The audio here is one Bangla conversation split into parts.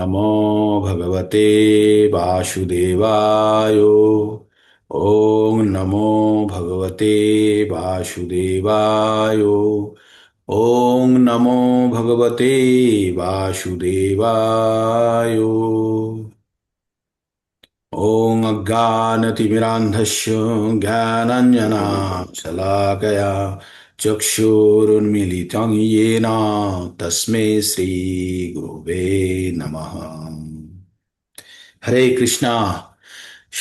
नमो भगवते वासुदेवाय। ओम नमो भगवते वासुदेवाय। ओम नमो भगवते वासुदेवाय। ॐ अज्ञानतिमिरान्धस्य ज्ञानाञ्जनशलाकया चक्षुरुन्मीलितं येन तस्मै श्रीगुरुवे नमः। হরে কৃষ্ণা।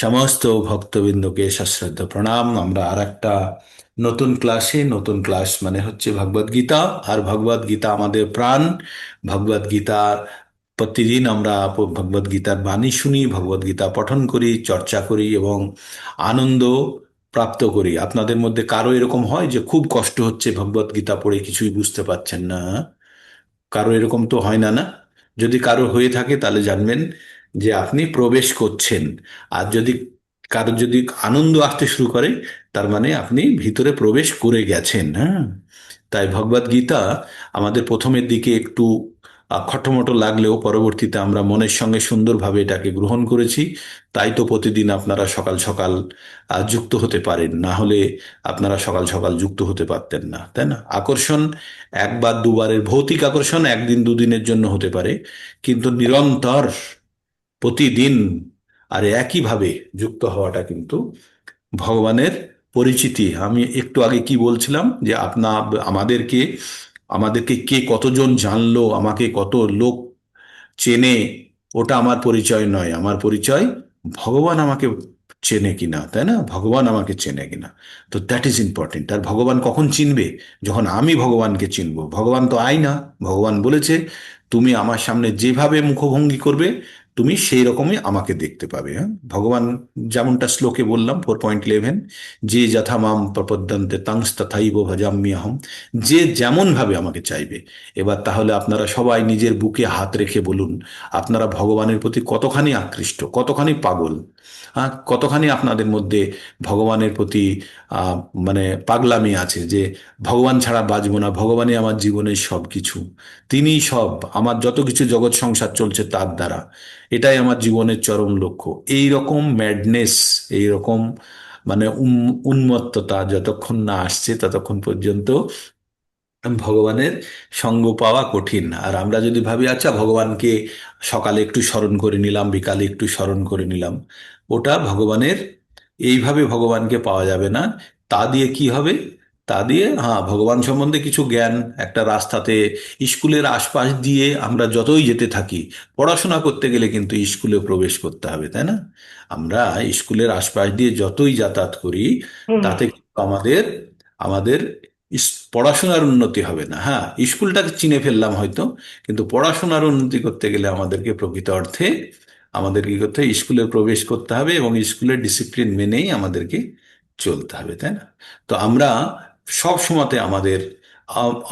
সমস্ত ভক্তবৃন্দকে সশ্রদ্ধ প্রণাম। আমরা আর একটা নতুন ক্লাস মানে হচ্ছে ভগবদ গীতা। আর ভগবদ গীতা আমাদের প্রাণ। ভগবদ গীতার প্রতিদিন আমরা ভগবদ গীতার বাণী শুনি, ভগবদ গীতা পঠন করি, চর্চা করি এবং আনন্দ প্রাপ্ত করি। আপনাদের মধ্যে কারো এরকম হয় যে খুব কষ্ট হচ্ছে ভগবদ গীতা পড়ে কিছুই বুঝতে পারছেন না? কারো এরকম তো হয় না, না? যদি কারো হয়ে থাকে তাহলে জানবেন যে আপনি প্রবেশ করছেন। আর যদি কারো যদি আনন্দ আসতে শুরু করে, তার মানে আপনি ভিতরে প্রবেশ করে গেছেন। হ্যাঁ, তাই ভগবদ গীতা আমাদের প্রথমের দিকে একটু খটোমটো লাগলেও পরবর্তীতে আমরা মনের সঙ্গে সুন্দরভাবে এটাকে গ্রহণ করেছি। তাই তো প্রতিদিন আপনারা সকাল সকাল যুক্ত হতে পারেন, না হলে আপনারা সকাল সকাল যুক্ত হতে পারতেন না, তাই না? আকর্ষণ একবার দুবারের ভৌতিক আকর্ষণ একদিন দুদিনের জন্য হতে পারে, কিন্তু নিরন্তর প্রতিদিন আর একইভাবে যুক্ত হওয়াটা কিন্তু ভগবানের পরিচিতি। আমি একটু আগে কি বলছিলাম যে আমাদেরকে আমাদেরকে কে কতজন জানলো, আমাকে কত লোক চেনে, ওটা আমার পরিচয় নয়। আমার পরিচয় ভগবান আমাকে চেনে কিনা, তাই না? ভগবান আমাকে চেনে কিনা। তো দ্যাট ইজ ইম্পর্টেন্ট। আর ভগবান কখন চিনবে? যখন আমি ভগবানকে চিনব। ভগবান তো আয় না। ভগবান বলেছে, তুমি আমার সামনে যেভাবে মুখভঙ্গি করবে তুমি সেই রকমই আমাকে দেখতে পাবে। হ্যাঁ, ভগবান যেমনটা শ্লোকে বললাম 4.11, যে যথা মাম প্রপদ্যন্তে তাংস তথাইব ভজাম্যহম। যে যেমন ভাবে আমাকে চাইবে। এবার তাহলে আপনারা সবাই নিজের বুকে হাত রেখে বলুন, আপনারা ভগবানের প্রতি কতখানি আকৃষ্ট, কতখানি পাগল। হ্যাঁ, কতখানি আপনাদের মধ্যে ভগবানের প্রতি আহ, মানে পাগলামি আছে যে ভগবান ছাড়া বাঁচবো না, ভগবানই আমার জীবনের সব কিছু। তিনিই সব, আমার যত কিছু জগৎ সংসার চলছে তার দ্বারা। এটাই আমার জীবনের চরম লক্ষ্য। এই রকম ম্যাডনেস, এই রকম মানে উন্মত্ততা যতক্ষণ না আসছে ততক্ষণ পর্যন্ত ভগবানের সঙ্গ পাওয়া কঠিন। আর আমরা যদি ভাবি আচ্ছা ভগবানকে সকালে একটু স্মরণ করে নিলাম, বিকালে একটু স্মরণ করে নিলাম, ওটা ভগবানের, এইভাবে ভগবানকে পাওয়া যাবে না। তা দিয়ে কি হবে? তা দিয়ে হ্যাঁ, ভগবান সম্বন্ধে কিছু জ্ঞান একটা রাস্তাতে, স্কুলের আশপাশ দিয়ে আমরা যতই যেতে থাকি, পড়াশোনা করতে গেলে কিন্তু স্কুলে প্রবেশ করতে হবে, তাই না? আমরা স্কুলের আশপাশ দিয়ে যতই যাতায়াত করি, হুম। তাতে কিন্তু আমাদের আমাদের পড়াশোনার উন্নতি হবে না। হ্যাঁ, স্কুলটাকে চিনে ফেললাম হয়তো, কিন্তু পড়াশোনার উন্নতি করতে গেলে আমাদেরকে প্রকৃত অর্থে আমাদের কি করতে হবে? স্কুলে প্রবেশ করতে হবে এবং স্কুলের ডিসিপ্লিন মেনেই আমাদেরকে চলতে হবে, তাই না? তো আমরা সব সময়তে আমাদের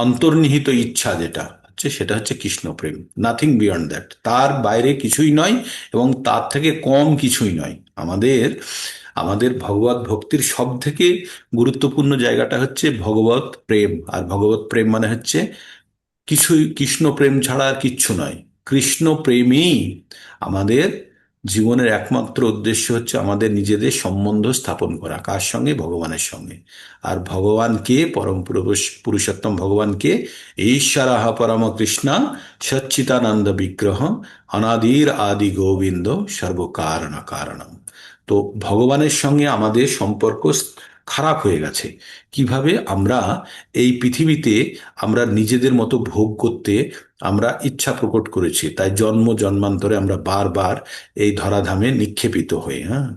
অন্তর্নিহিত ইচ্ছা যেটা হচ্ছে সেটা হচ্ছে কৃষ্ণ প্রেম। Nothing beyond that. তার বাইরে কিছুই নয় এবং তার থেকে কম কিছুই নয়। আমাদের আমাদের ভগবত ভক্তির সব থেকে গুরুত্বপূর্ণ জায়গাটা হচ্ছে ভগবত প্রেম। আর ভগবত প্রেম মানে হচ্ছে কিছুই, কৃষ্ণ প্রেম ছাড়া আর কিচ্ছু নয়। কৃষ্ণ প্রেমই আমাদের জীবনের একমাত্র উদ্দেশ্য, হচ্ছে আমাদের নিজেদের সম্বন্ধ স্থাপন করা। কার সঙ্গে? ভগবানের সঙ্গে। আর ভগবানকে, পুরুষোত্তম ভগবানকে ঈশ্বরাহ পরম কৃষ্ণা সচ্চিদানন্দ বিগ্রহ অনাদির আদি গোবিন্দ সর্বকারণ কারণম। তো ভগবানের সঙ্গে আমাদের সম্পর্ক খারাপ হয়ে গেছে। কিভাবে? আমরা এই পৃথিবীতে আমরা নিজেদের মতো ভোগ করতে আমরা ইচ্ছা প্রকট করেছি, তাই জন্ম জন্মান্তরে আমরা বারবার এই ধরাধামে নিক্ষেপিত হই। হ্যাঁ,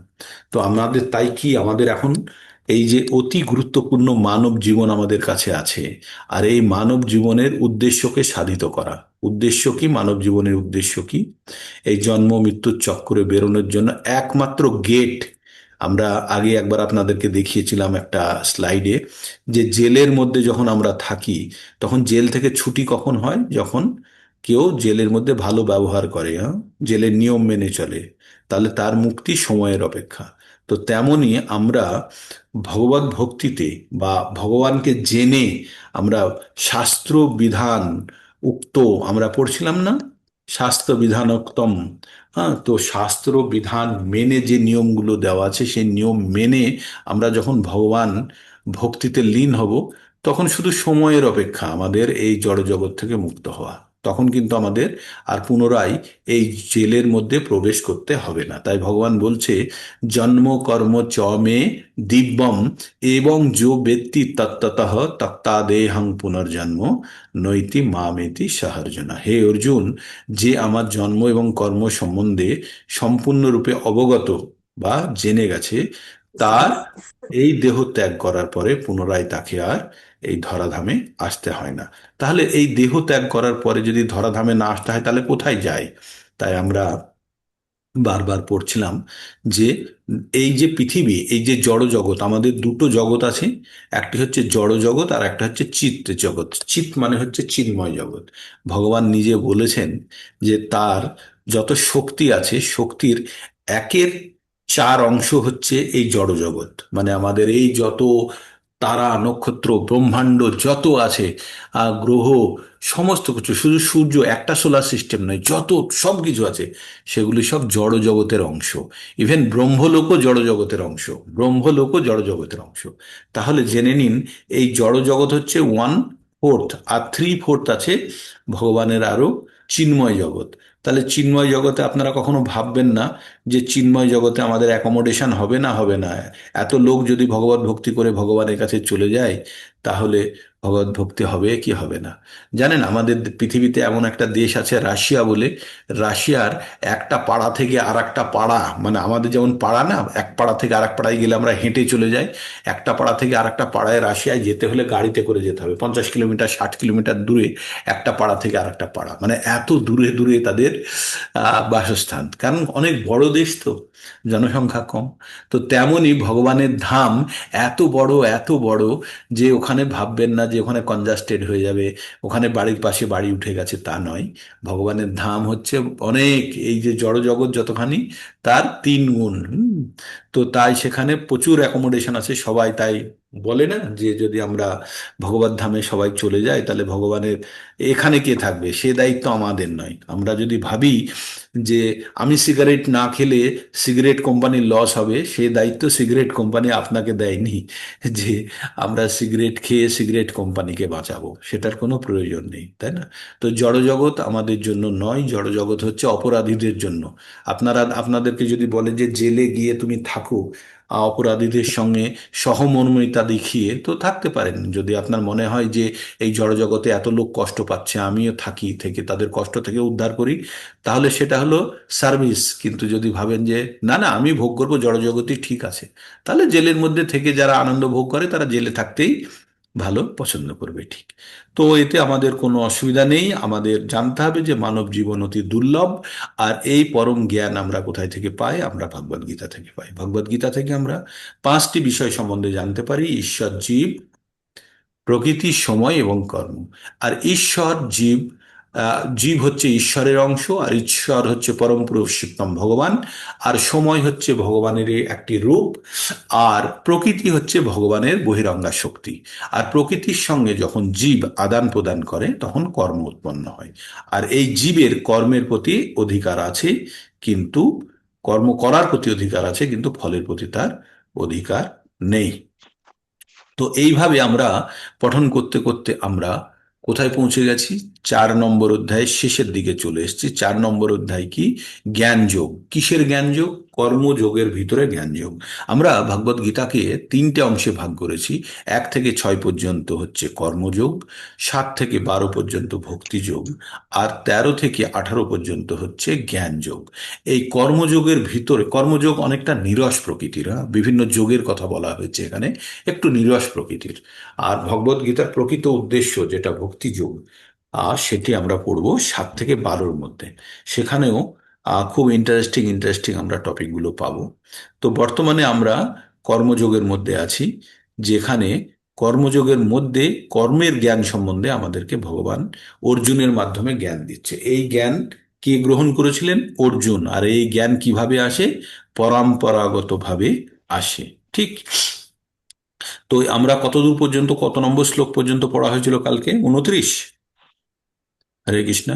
তো আমাদের তাই কি আমাদের এখন এই যে অতি গুরুত্বপূর্ণ মানব জীবন আমাদের কাছে আছে, আর এই মানব জীবনের উদ্দেশ্যকে সাধিত করা। উদ্দেশ্য কি? মানব জীবনের উদ্দেশ্য কি? এই জন্ম মৃত্যুর চক্করে বেরোনোর জন্য একমাত্র গেট, আমরা আগে একবার আপনাদেরকে দেখিয়েছিলাম একটা স্লাইডে, যে জেলের মধ্যে যখন আমরা থাকি, তখন জেল থেকে ছুটি কখন হয়? যখন কেউ জেলের মধ্যে ভালো ব্যবহার করে, হ্যাঁ, জেলের নিয়ম মেনে চলে, তাহলে তার মুক্তি সময়ের অপেক্ষা। তো তেমনি আমরা ভগবত ভক্তিতে বা ভগবানকে জেনে আমরা শাস্ত্র বিধান উক্ত আমরা পড়ছিলাম না? শাস্ত্র বিধানোক্তম। হ্যাঁ, তো শাস্ত্র বিধান মেনে যে নিয়মগুলো দেওয়া আছে সেই নিয়ম মেনে আমরা যখন ভগবান ভক্তিতে লীন হব, তখন শুধু সময়ের অপেক্ষা আমাদের এই জড় জগৎ থেকে মুক্ত হওয়া। তখন কিন্তু আমাদের আর পুনরায় এই জেলের মধ্যে প্রবেশ করতে হবে না। তাই ভগবান বলছে, জন্ম কর্ম চ মে দিব্যম এবং যো ব্যক্তি তত্ত্বতঃ তত্ত্বাদেহং পুনর্জন্ম নৈতি মামেতি সাহার্জনা। হে অর্জুন, যে আমার জন্ম এবং কর্ম সম্বন্ধে সম্পূর্ণরূপে অবগত বা জেনে গেছে, তার এই দেহ ত্যাগ করার পরে পুনরায় তাকে আর এই ধরাধামে আসতে হয় না। তাহলে এই দেহ ত্যাগ করার পরে যদি ধরাধামে না আসতে হয়, তাহলে কোথায় যায়? তাই আমরা বারবার পড়ছিলাম যে এই যে পৃথিবী, এই যে জড় জগৎ, আমাদের দুটো জগৎ আছে। একটি হচ্ছে জড় জগৎ আর একটা হচ্ছে চিত্ত জগৎ। চিত মানে হচ্ছে চিন্ময় জগৎ। ভগবান নিজে বলেছেন যে তার যত শক্তি আছে, শক্তির একের চার অংশ হচ্ছে এই জড় জগৎ। মানে আমাদের এই যত তারা নক্ষত্র ব্রহ্মাণ্ড যত আছে, গ্রহ, সমস্ত কিছু, শুধু সূর্য একটা সোলার সিস্টেম নয়, যত সব কিছু আছে সেগুলি সব জড় জগতের অংশ। ইভেন ব্রহ্মলোকও জড় জগতের অংশ। ব্রহ্মলোকও জড় জগতের অংশ। তাহলে জেনে নিন, এই জড় জগৎ হচ্ছে 1/4, আর 3/4 আছে ভগবানের আরো চিন্ময় জগৎ। তাহলে চিন্ময় জগতে আপনারা কখনো ভাববেন না যে চিন্ময় জগতে আমাদের অ্যাকোমোডেশন হবে না, হবে না। এত লোক যদি ভগবত ভক্তি করে ভগবানের কাছে চলে যায়, তাহলে ভগবত ভক্তি হবে কি হবে না? জানেন, আমাদের পৃথিবীতে এমন একটা দেশ আছে রাশিয়া বলে। রাশিয়ার একটা পাড়া থেকে আর একটা পাড়া, মানে আমাদের যেমন পাড়া না, এক পাড়া থেকে আর এক পাড়ায় গেলে আমরা হেঁটে চলে যাই, একটা পাড়া থেকে আর একটা পাড়ায় রাশিয়ায় যেতে হলে গাড়িতে করে যেতে হবে 50 কিলোমিটার, 60 কিলোমিটার দূরে। একটা পাড়া থেকে আর একটা পাড়া, মানে এত দূরে দূরে তাদের বাসস্থান, কারণ অনেক বড় দেশ তো, জনসংখ্যা কম। তো তেমনই ভগবানের ধাম এত বড়, এত বড় যে ওখানে ভাববেন না যে ওখানে কনজাস্টেড হয়ে যাবে, ওখানে বাড়ির পাশে বাড়ি উঠে গেছে, তা নয়। ভগবানের ধাম হচ্ছে অনেক, এই যে জড় জগৎ যতখানি, তার 3 গুণ। তো তাই সেখানে প্রচুর অ্যাকোমোডেশন আছে। সবাই তাই বলে না যে যদি আমরা ভগবত ধামে সবাই চলে যাই, তাহলে ভগবানের এখানে কে থাকবে, সে দায়িত্ব আমাদের নয়। আমরা যদি ভাবি যে আমি সিগারেট না খেলে সিগারেট কোম্পানির লস হবে, সে দায়িত্ব সিগারেট কোম্পানি আপনাকে দেয়নি যে আমরা সিগারেট খেয়ে সিগারেট কোম্পানিকে বাঁচাবো। সেটার কোনো প্রয়োজন নেই, তাই না? তো জড়জগৎ আমাদের জন্য নয়, জড়জগৎ হচ্ছে অপরাধীদের জন্য। আপনাদেরকে যদি বলে যে জেলে গিয়ে তুমি থাকো অপরাধীদের সঙ্গে সহমর্মিতা দেখিয়ে, তো থাকতে পারেন। যদি আপনার মনে হয় যে এই জড়জগতে এত লোক কষ্ট পাচ্ছে, আমিও থাকি, থেকে তাদের কষ্ট থেকে উদ্ধার করি, তাহলে সেটা হলো সার্ভিস। কিন্তু যদি ভাবেন যে না না, আমি ভোগ করবো জড়জগতই ঠিক আছে, তাহলে জেলের মধ্যে থেকে যারা আনন্দ ভোগ করে তারা জেলে থাকতেই ভালো পছন্দ করবে, ঠিক। তো এতে আমাদের কোনো অসুবিধা নেই। আমাদের জানতে হবে যে মানব জীবন অতি দুর্লভ। আর এই পরম জ্ঞান আমরা কোথায় থেকে পাই? আমরা ভগবদ গীতা থেকে পাই। ভগবদ গীতা থেকে আমরা 5টি বিষয় সম্বন্ধে জানতে পারি: ঈশ্বর, জীব, প্রকৃতি, সময় এবং কর্ম। আর ঈশ্বর, জীব, জীব হচ্ছে ঈশ্বরের অংশ, আর ঈশ্বর হচ্ছে পরম পুরুষোত্তম ভগবান। আর সময় হচ্ছে ভগবানের একটি রূপ। আর প্রকৃতি হচ্ছে ভগবানের বহিরঙ্গা শক্তি। আর প্রকৃতির সঙ্গে যখন জীব আদান প্রদান করে, তখন কর্ম উৎপন্ন হয়। আর এই জীবের কর্মের প্রতি অধিকার আছে, কিন্তু কর্ম করার প্রতি অধিকার আছে, কিন্তু ফলের প্রতি তার অধিকার নেই। তো এইভাবে আমরা পঠন করতে করতে আমরা কোথায় পৌঁছে গেছি? 4 নম্বর অধ্যায়ের শেষের দিকে চলে এসেছি। 4 নম্বর অধ্যায় কি? জ্ঞান যোগ। কিসের জ্ঞান যোগ? কর্মযোগের ভিতরে জ্ঞান যোগ। আমরা ভগবত গীতাকে 3টে অংশে ভাগ করেছি। 1 থেকে 6 পর্যন্ত হচ্ছে কর্মযোগ, 7 থেকে 12 পর্যন্ত ভক্তিযোগ, আর 13 থেকে 18 পর্যন্ত হচ্ছে জ্ঞান যোগ। এই কর্মযোগের ভিতরে, কর্মযোগ অনেকটা নিরস প্রকৃতির, বিভিন্ন যোগের কথা বলা হয়েছে এখানে, একটু নিরস প্রকৃতির। আর ভগবদ গীতার প্রকৃত উদ্দেশ্য যেটা ভক্তি যোগ, সেটি আমরা পড়বো 7 থেকে 12-র মধ্যে। সেখানেও খুব ইন্টারেস্টিং ইন্টারেস্টিং আমরা টপিকগুলো পাবো। তো বর্তমানে আমরা কর্মযোগের মধ্যে আছি, যেখানে কর্মযোগের মধ্যে কর্মের জ্ঞান সম্বন্ধে আমাদেরকে ভগবান অর্জুনের মাধ্যমে জ্ঞান দিচ্ছে। এই জ্ঞান কে গ্রহণ করেছিলেন? অর্জুন। আর এই জ্ঞান কিভাবে আসে? পরম্পরাগতভাবে আসে, ঠিক। তো আমরা কতদূর পর্যন্ত, কত নম্বর শ্লোক পর্যন্ত পড়া হয়েছিল কালকে? 29। হরে কৃষ্ণ।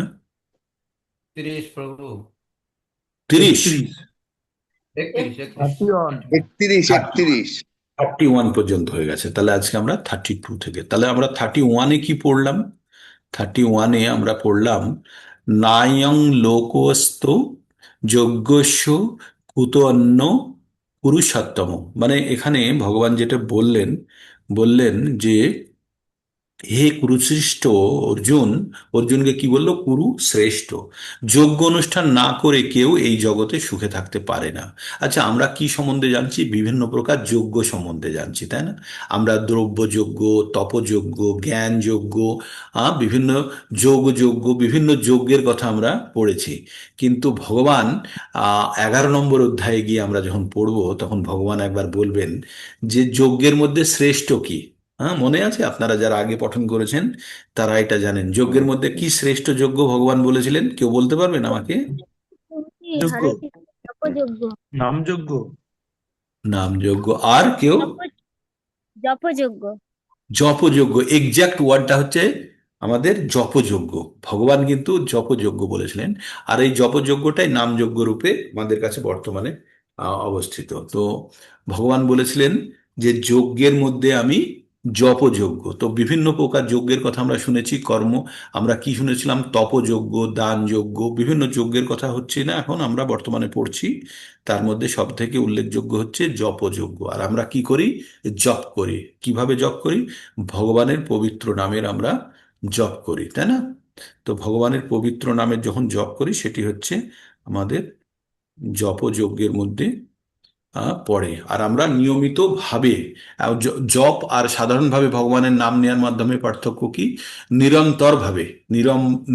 তিরিশ প্রভু। 30? 31। 31, 31। 31। 31, 31। 31 পর্যন্ত হয়ে গেছে, তাহলে আজকে আমরা 32 থেকে, তাহলে আমরা 31-এ কি পড়লাম? 31-এ আমরা পড়লাম নায়ং লোকস্ত যজ্ঞস্য কুত অন্য পুরুষোত্তম। মানে এখানে ভগবান যেটা বললেন, বললেন যে হে কুরুশ্রেষ্ঠ অর্জুন, অর্জুনকে কি বললো? কুরু শ্রেষ্ঠ। যজ্ঞ অনুষ্ঠান না করে কেউ এই জগতে সুখে থাকতে পারে না। আচ্ছা, আমরা কি সম্বন্ধে জানছি? বিভিন্ন প্রকার যজ্ঞ সম্বন্ধে জানছি, তাই না? আমরা দ্রব্যযজ্ঞ, তপযজ্ঞ, জ্ঞান যজ্ঞ, বিভিন্ন যজ্ঞ, বিভিন্ন যজ্ঞের কথা আমরা পড়েছি। কিন্তু ভগবান 11 নম্বর অধ্যায়ে গিয়ে আমরা যখন পড়বো, তখন ভগবান একবার বলবেন যে যজ্ঞের মধ্যে শ্রেষ্ঠ কি। হ্যাঁ, মনে আছে? আপনারা যারা আগে পঠন করেছেন তারা এটা জানেন। যজ্ঞের মধ্যে কি শ্রেষ্ঠ যজ্ঞ ভগবান বলেছিলেন? কেউ বলতে পারবেন আমাকে? যজ্ঞ, হরে কৃষ্ণ জপযজ্ঞ। নামযজ্ঞ। নাম যজ্ঞ। আর কেউ? জপ জপযজ্ঞ। জপযজ্ঞ। এক্সাক্ট ওয়ার্ডটা হচ্ছে আমাদের জপযজ্ঞ। ভগবান কিন্তু জপযজ্ঞ বলেছিলেন। আর এই জপযজ্ঞটাই নামযজ্ঞ রূপে আমাদের কাছে বর্তমানে অবস্থিত। তো ভগবান বলেছিলেন যে যজ্ঞের মধ্যে আমি জপযজ্ঞ। তো বিভিন্ন প্রকার যজ্ঞের কথা আমরা শুনেছি। কর্ম, আমরা কি শুনেছিলাম? তপযজ্ঞ, দান যজ্ঞ, বিভিন্ন যজ্ঞের কথা হচ্ছে না, এখন আমরা বর্তমানে পড়ছি। তার মধ্যে সব থেকে উল্লেখযোগ্য হচ্ছে জপযজ্ঞ। আর আমরা কি করি? জপ করি। কিভাবে জপ করি? ভগবানের পবিত্র নামের আমরা জপ করি, তাই না? তো ভগবানের পবিত্র নামের যখন জপ করি, সেটি হচ্ছে আমাদের জপযজ্ঞের মধ্যে পড়ে। আর আমরা নিয়মিত ভাবে জপ আর সাধারণভাবে ভগবানের নাম নেওয়ার মাধ্যমে পার্থক্য কি? নিরন্তর ভাবে,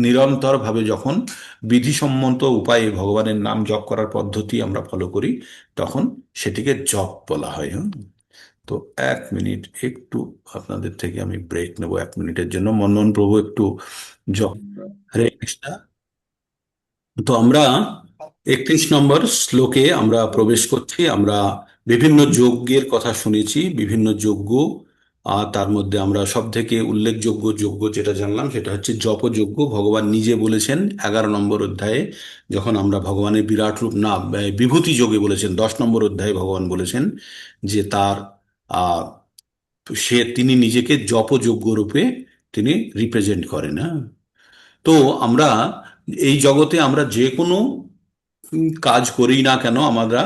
নিরন্তর ভাবে যখন বিধিসম্মত উপায়ে ভগবানের নাম জপ করার পদ্ধতি আমরা ফলো করি, তখন সেটিকে জপ বলা হয়। হুম। তো 1 মিনিট একটু আপনাদের থেকে আমি ব্রেক নেব, 1 মিনিটের জন্য। মনমোহন প্রভু একটু জপ। হরে কৃষ্ণ। তো আমরা 31 নম্বর শ্লোকে আমরা প্রবেশ করছি। আমরা বিভিন্ন যজ্ঞের কথা শুনেছি, বিভিন্ন যজ্ঞ। আর তার মধ্যে আমরা সব থেকে উল্লেখযোগ্য যজ্ঞ যেটা জানলাম, সেটা হচ্ছে জপযজ্ঞ। ভগবান নিজে বলেছেন 11 নম্বর অধ্যায়ে, যখন আমরা ভগবানের বিরাট রূপ না বিভূতি যোগে বলেছেন। 10 নম্বর অধ্যায়ে ভগবান বলেছেন যে তার আহ তিনি নিজেকে জপযজ্ঞ রূপে তিনি রিপ্রেজেন্ট করেন। হ্যাঁ। তো আমরা এই জগতে আমরা যে কোনো কাজ করি না কেন, আমরা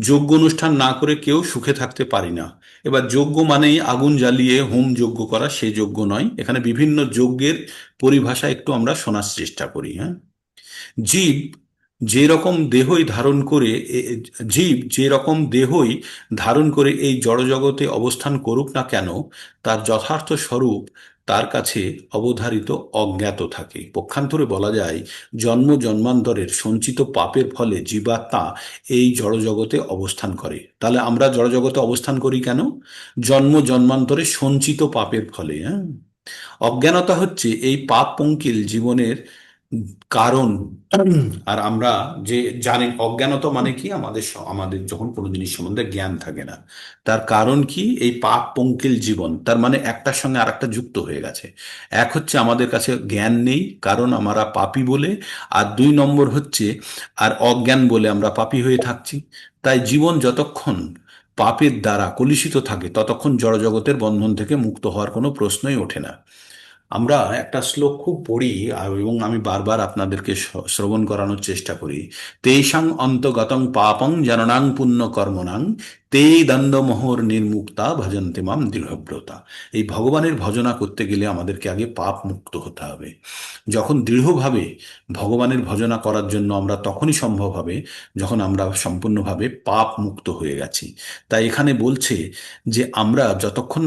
যজ্ঞ অনুষ্ঠান না করে কেউ সুখে থাকতে পারি না। এবার যজ্ঞ মানেই আগুন জ্বালিয়ে হোম যজ্ঞ করা, সে যজ্ঞ নয়। এখানে বিভিন্ন যজ্ঞের পরিভাষা একটু আমরা শোনার চেষ্টা করি। হ্যাঁ। জীব যে রকম দেহই ধারণ করে জীব যে রকম দেহই ধারণ করে এই জড়জগতে অবস্থান করুক না কেন, তার যথার্থ স্বরূপ তার কাছে অবধারিত অজ্ঞাত থাকে। পক্ষান্তরে বলা যায়, জন্ম জন্মান্তরের সঞ্চিত পাপের ফলে জীবাত্মা এই জড়জগতে অবস্থান করে। তাহলে আমরা জড়জগতে অবস্থান করি কেন? জন্ম জন্মান্তরে সঞ্চিত পাপের ফলে। হ্যাঁ। অজ্ঞানতা হচ্ছে এই পাপ পঙ্কিল জীবনের কারণ। আর আমরা যে জানি, অজ্ঞানতা মানে কি? আমাদের যখন কোনো জিনিস সম্বন্ধে জ্ঞান থাকে না। তার কারণ কি? এই পাপ পঙ্কিল জীবন, তার মানে একটার সঙ্গে আরেকটা যুক্ত হয়ে গেছে। এক হচ্ছে আমাদের কাছে জ্ঞান নেই, কারণ আমরা পাপী বলে। আর 2 নম্বর হচ্ছে আর অজ্ঞান বলে আমরা পাপী হয়ে থাকছি। তাই জীবন যতক্ষণ পাপের দ্বারা কলুষিত থাকে, ততক্ষণ জড়জগতের বন্ধন থেকে মুক্ত হওয়ার কোনো প্রশ্নই ওঠে না। আমরা একটা শ্লোক খুব পড়ি, এবং আমি বারবার আপনাদেরকে শ্রবণ করানোর চেষ্টা করি। তেষাং অন্তগতং পাপং জননাং পুণ্য কর্মণাং তে দণ্ডমোহর নির্মুক্তা ভজন্তে মাম দৃঢ়ব্রতা। এই ভগবানের ভজনা করতে গেলে আমাদেরকে আগে পাপ মুক্ত হতে হবে। যখন দৃঢ়ভাবে ভগবানের ভজনা করার জন্য আমরা তখনই সম্ভব হবে যখন আমরা সম্পূর্ণভাবে পাপ মুক্ত হয়ে গেছি। তাই এখানে বলছে যে আমরা যতক্ষণ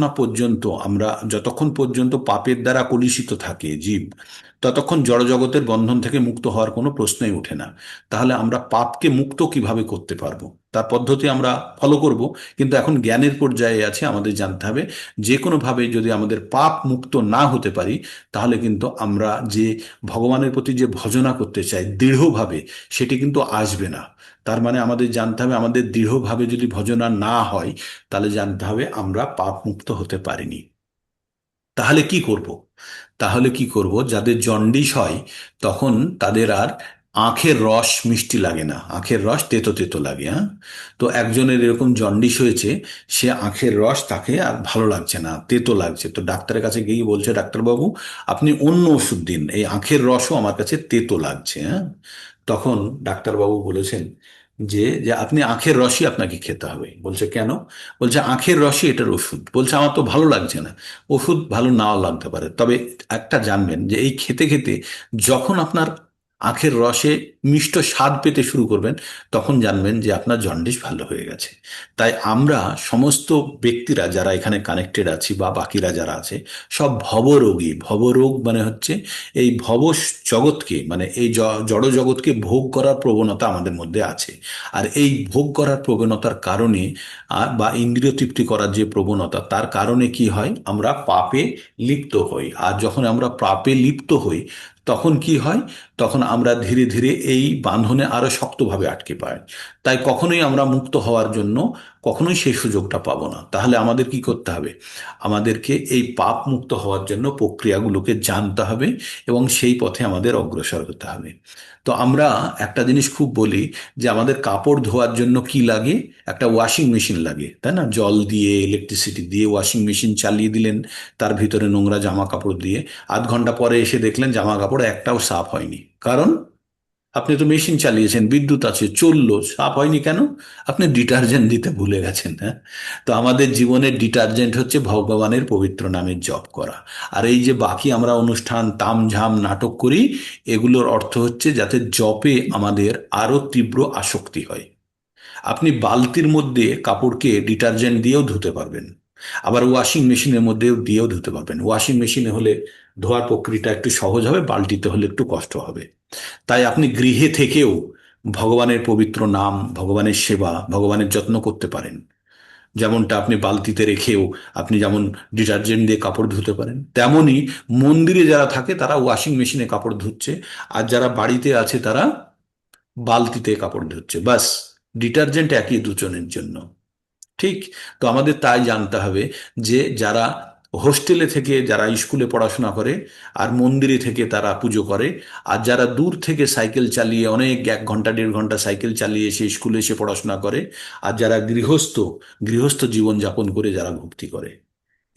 পর্যন্ত পাপের দ্বারা কলুষিত থাকে জীব, ততক্ষণ জড়জগতের বন্ধন থেকে মুক্ত হওয়ার কোনো প্রশ্নই ওঠে না। তাহলে আমরা পাপকে মুক্ত কিভাবে করতে পারবো, তার পদ্ধতি আমরা ফলো করব। কিন্তু এখন জ্ঞানের পর্যায়ে আছে, আমাদের জানতে হবে যে কোনোভাবে যদি আমাদের পাপ মুক্ত না হতে পারি, তাহলে কিন্তু আমরা যে ভগবানের প্রতি যে ভজনা করতে চাই দৃঢ়ভাবে, সেটি কিন্তু আসবে না। তার মানে আমাদের জানতে হবে, আমাদের দৃঢ়ভাবে যদি ভজনা না হয়, তাহলে জানতে হবে আমরা পাপ মুক্ত হতে পারিনি। তাহলে কি করব? যাদের জন্ডিস হয়, তখন তাদের আর আখের রস মিষ্টি লাগে না, আখের রস তেতো তেতো লাগে। হ্যাঁ, তো একজনের এরকম জন্ডিস হয়েছে, সে আখের রস তাকে আর ভালো লাগছে না, তেতো লাগছে। তো ডাক্তারের কাছে গিয়ে বলছে, ডাক্তারবাবু আপনি অন্য ওষুধ দিন, এই আখের রসও আমার কাছে তেতো লাগছে। হ্যাঁ, তখন ডাক্তারবাবু বলেছেন যে যে আপনি আখের রসই আপনাকে খেতে হবে। বলছে কেন? বলছে আখের রসই এটার ওষুধ। বলছে আমার তো ভালো লাগছে না। ওষুধ ভালো নাও লাগতে পারে, তবে একটা জানবেন যে এই খেতে খেতে যখন আপনার আখের রসে মিষ্ট স্বাদ পেতে শুরু করবেন, তখন জানবেন যে আপনার জন্ডিস ভালো হয়ে গেছে। তাই আমরা সমস্ত ব্যক্তিরা যারা এখানে কানেক্টেড আছি বা বাকিরা যারা আছে, সব ভবরোগী। ভবরোগ মানে হচ্ছে এই ভব জগৎকে, মানে এই জড় জগৎকে ভোগ করার প্রবণতা আমাদের মধ্যে আছে। আর এই ভোগ করার প্রবণতার কারণে বা ইন্দ্রিয় তৃপ্তি করার যে প্রবণতা, তার কারণে কি হয়, আমরা পাপে লিপ্ত হই। আর যখন আমরা পাপে লিপ্ত হই, তখন কি হয়, তখন আমরা ধীরে ধীরে এই বাঁধনে আরো শক্তভাবে আটকে পাই। তাই কখনোই আমরা মুক্ত হওয়ার জন্য কখনোই সেই সুযোগটা পাবো না। তাহলে আমাদের কি করতে হবে? আমাদেরকে এই পাপ মুক্ত হওয়ার জন্য প্রক্রিয়াগুলোকে জানতে হবে এবং সেই পথে আমাদের অগ্রসর হতে হবে। তো আমরা একটা জিনিস খুব বলি যে আমাদের কাপড় ধোয়ার জন্য কি লাগে? একটা ওয়াশিং মেশিন লাগে, তাই না? জল দিয়ে, ইলেকট্রিসিটি দিয়ে ওয়াশিং মেশিন চালিয়ে দিলেন, তার ভিতরে নোংরা জামা কাপড় দিয়ে, আধ ঘন্টা পরে এসে দেখলেন জামা কাপড় একটাও সাফ হয়নি। কারণ আপনি তো মেশিন চালিয়েছেন, বিদ্যুৎ আছে, চললো, সাফ হয়নি কেন? আপনি ডিটারজেন্ট দিতে ভুলে গেছেন। হ্যাঁ, তো আমাদের জীবনের ডিটারজেন্ট হচ্ছে ভগবানের পবিত্র নামের জপ করা। আর এই যে বাকি আমরা অনুষ্ঠান তামঝাম নাটক করি, এগুলোর অর্থ হচ্ছে যাতে জপে আমাদের আরো তীব্র আসক্তি হয়। আপনি বালতির মধ্যে কাপড়কে ডিটারজেন্ট দিয়েও ধুতে পারবেন, আবার ওয়াশিং মেশিনের মধ্যেও দিয়েও ধুতে পারবেন। ওয়াশিং মেশিনে হলে ধোয়ার প্রক্রিয়াটা একটু সহজ হবে, বালতিতে হলে একটু কষ্ট হবে। তাই আপনি গৃহে থেকেও ভগবানের পবিত্র নাম, ভগবানের সেবা, ভগবানের যত্ন করতে পারেন। যেমনটা আপনি বালতিতে রেখেও আপনি যেমন ডিটারজেন্ট দিয়ে কাপড় ধুতে পারেন, তেমনি মন্দিরে যারা থাকে তারা ওয়াশিং মেশিনে কাপড় ধুচ্ছে, আর যারা বাড়িতে আছে তারা বালতিতে কাপড় ধুচ্ছে। বাস, ডিটারজেন্ট একই দুজনের জন্য। ঠিক। তো আমাদের তাই জানতে হবে যে যারা হোস্টেলে থেকে যারা স্কুলে পড়াশোনা করে, আর মন্দিরে থেকে তারা পুজো করে, আর যারা দূর থেকে সাইকেল চালিয়ে অনেক 1 ঘন্টা 1.5 ঘন্টা সাইকেল চালিয়ে এসে স্কুলে এসে পড়াশোনা করে, আর যারা গৃহস্থ, গৃহস্থ জীবন যাপন করে যারা ভক্তি করে,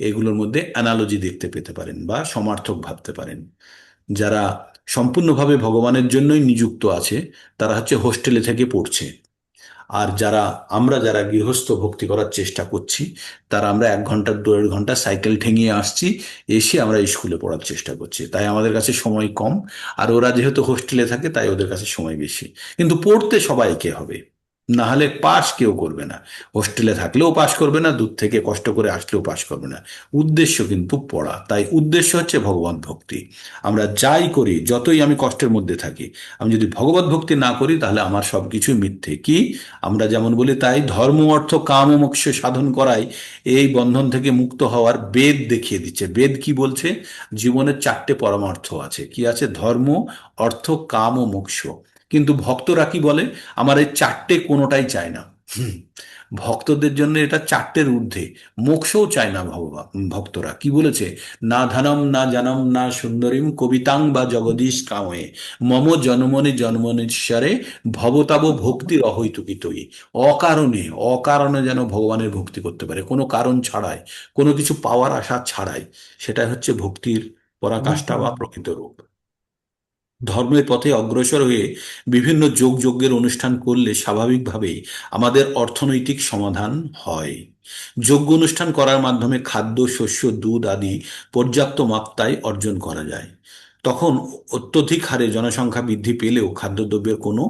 এগুলোর মধ্যে অ্যানালজি দেখতে পেতে পারেন বা সমার্থক ভাবতে পারেন। যারা সম্পূর্ণভাবে ভগবানের জন্যই নিযুক্ত আছে, তারা হচ্ছে হোস্টেলে থেকে পড়ছে। আর আমরা যারা গৃহস্থ ভক্তি করার চেষ্টা করছি, তারা আমরা 1 ঘন্টা 1.5 ঘন্টা সাইকেল ঠেঙিয়ে আসছি, এসে আমরা স্কুলে পড়ার চেষ্টা করছি। তাই আমাদের কাছে সময় কম। আর ওরা যেহেতু হোস্টেলে থাকে, তাই ওদের কাছে সময় বেশি। কিন্তু পড়তে সবাইকে হবে, না হলে পাস কেউ করবে না। হোস্টেলে থাকলেও পাস করবে না, দূর থেকে কষ্ট করে আসলেও পাস করবে না। উদ্দেশ্য কিন্তু পড়া, তাই উদ্দেশ্য হচ্ছে ভগবান ভক্তি। আমরা যাই করি, যতই আমি কষ্টের মধ্যে থাকি, আমি যদি ভগবত ভক্তি না করি, তাহলে আমার সবকিছু মিথ্যে। কি আমরা যেমন বলি, তাই ধর্ম অর্থ কাম ও মোক্ষ সাধন করাই এই বন্ধন থেকে মুক্ত হওয়ার বেদ দেখিয়ে দিচ্ছে। বেদ কি বলছে? জীবনের 4টে পরমার্থ আছে। কি আছে? ধর্ম, অর্থ, কাম ও মোক্ষ। কিন্তু ভক্তরা কি বলে? আমার এই 4টে কোনোটাই চায় না। হুম, ভক্তদের জন্য এটা 4টের ঊর্ধ্বে। মোক্ষও চায় না ভগবান। ভক্তরা কি বলেছে? না ধনম না জনম না সুন্দরীম কবিতাং বা জগদীশ কাময়ে মম জনমনি জন্মনীশ্বরে ভবতাব ভক্তির অহৈতুকিতই। অকারণে, অকারণে যেন ভগবানের ভক্তি করতে পারে, কোনো কারণ ছাড়াই, কোনো কিছু পাওয়ার আশা ছাড়াই। সেটাই হচ্ছে ভক্তির পরাকাষ্ঠা বা প্রকৃত রূপ। ধর্মের পথে অগ্রসর হয়ে বিভিন্ন যোগ যজ্ঞের অনুষ্ঠান করলে স্বাভাবিকভাবেই আমাদের অর্থনৈতিক সমাধান হয়। যজ্ঞ অনুষ্ঠান করার মাধ্যমে খাদ্য, শস্য, দুধ আদি পর্যাপ্ত মাত্রায় অর্জন করা যায়। তখন অত্যধিক হারে জনসংখ্যা বৃদ্ধি পেলেও খাদ্যদ্রব্যের কোনো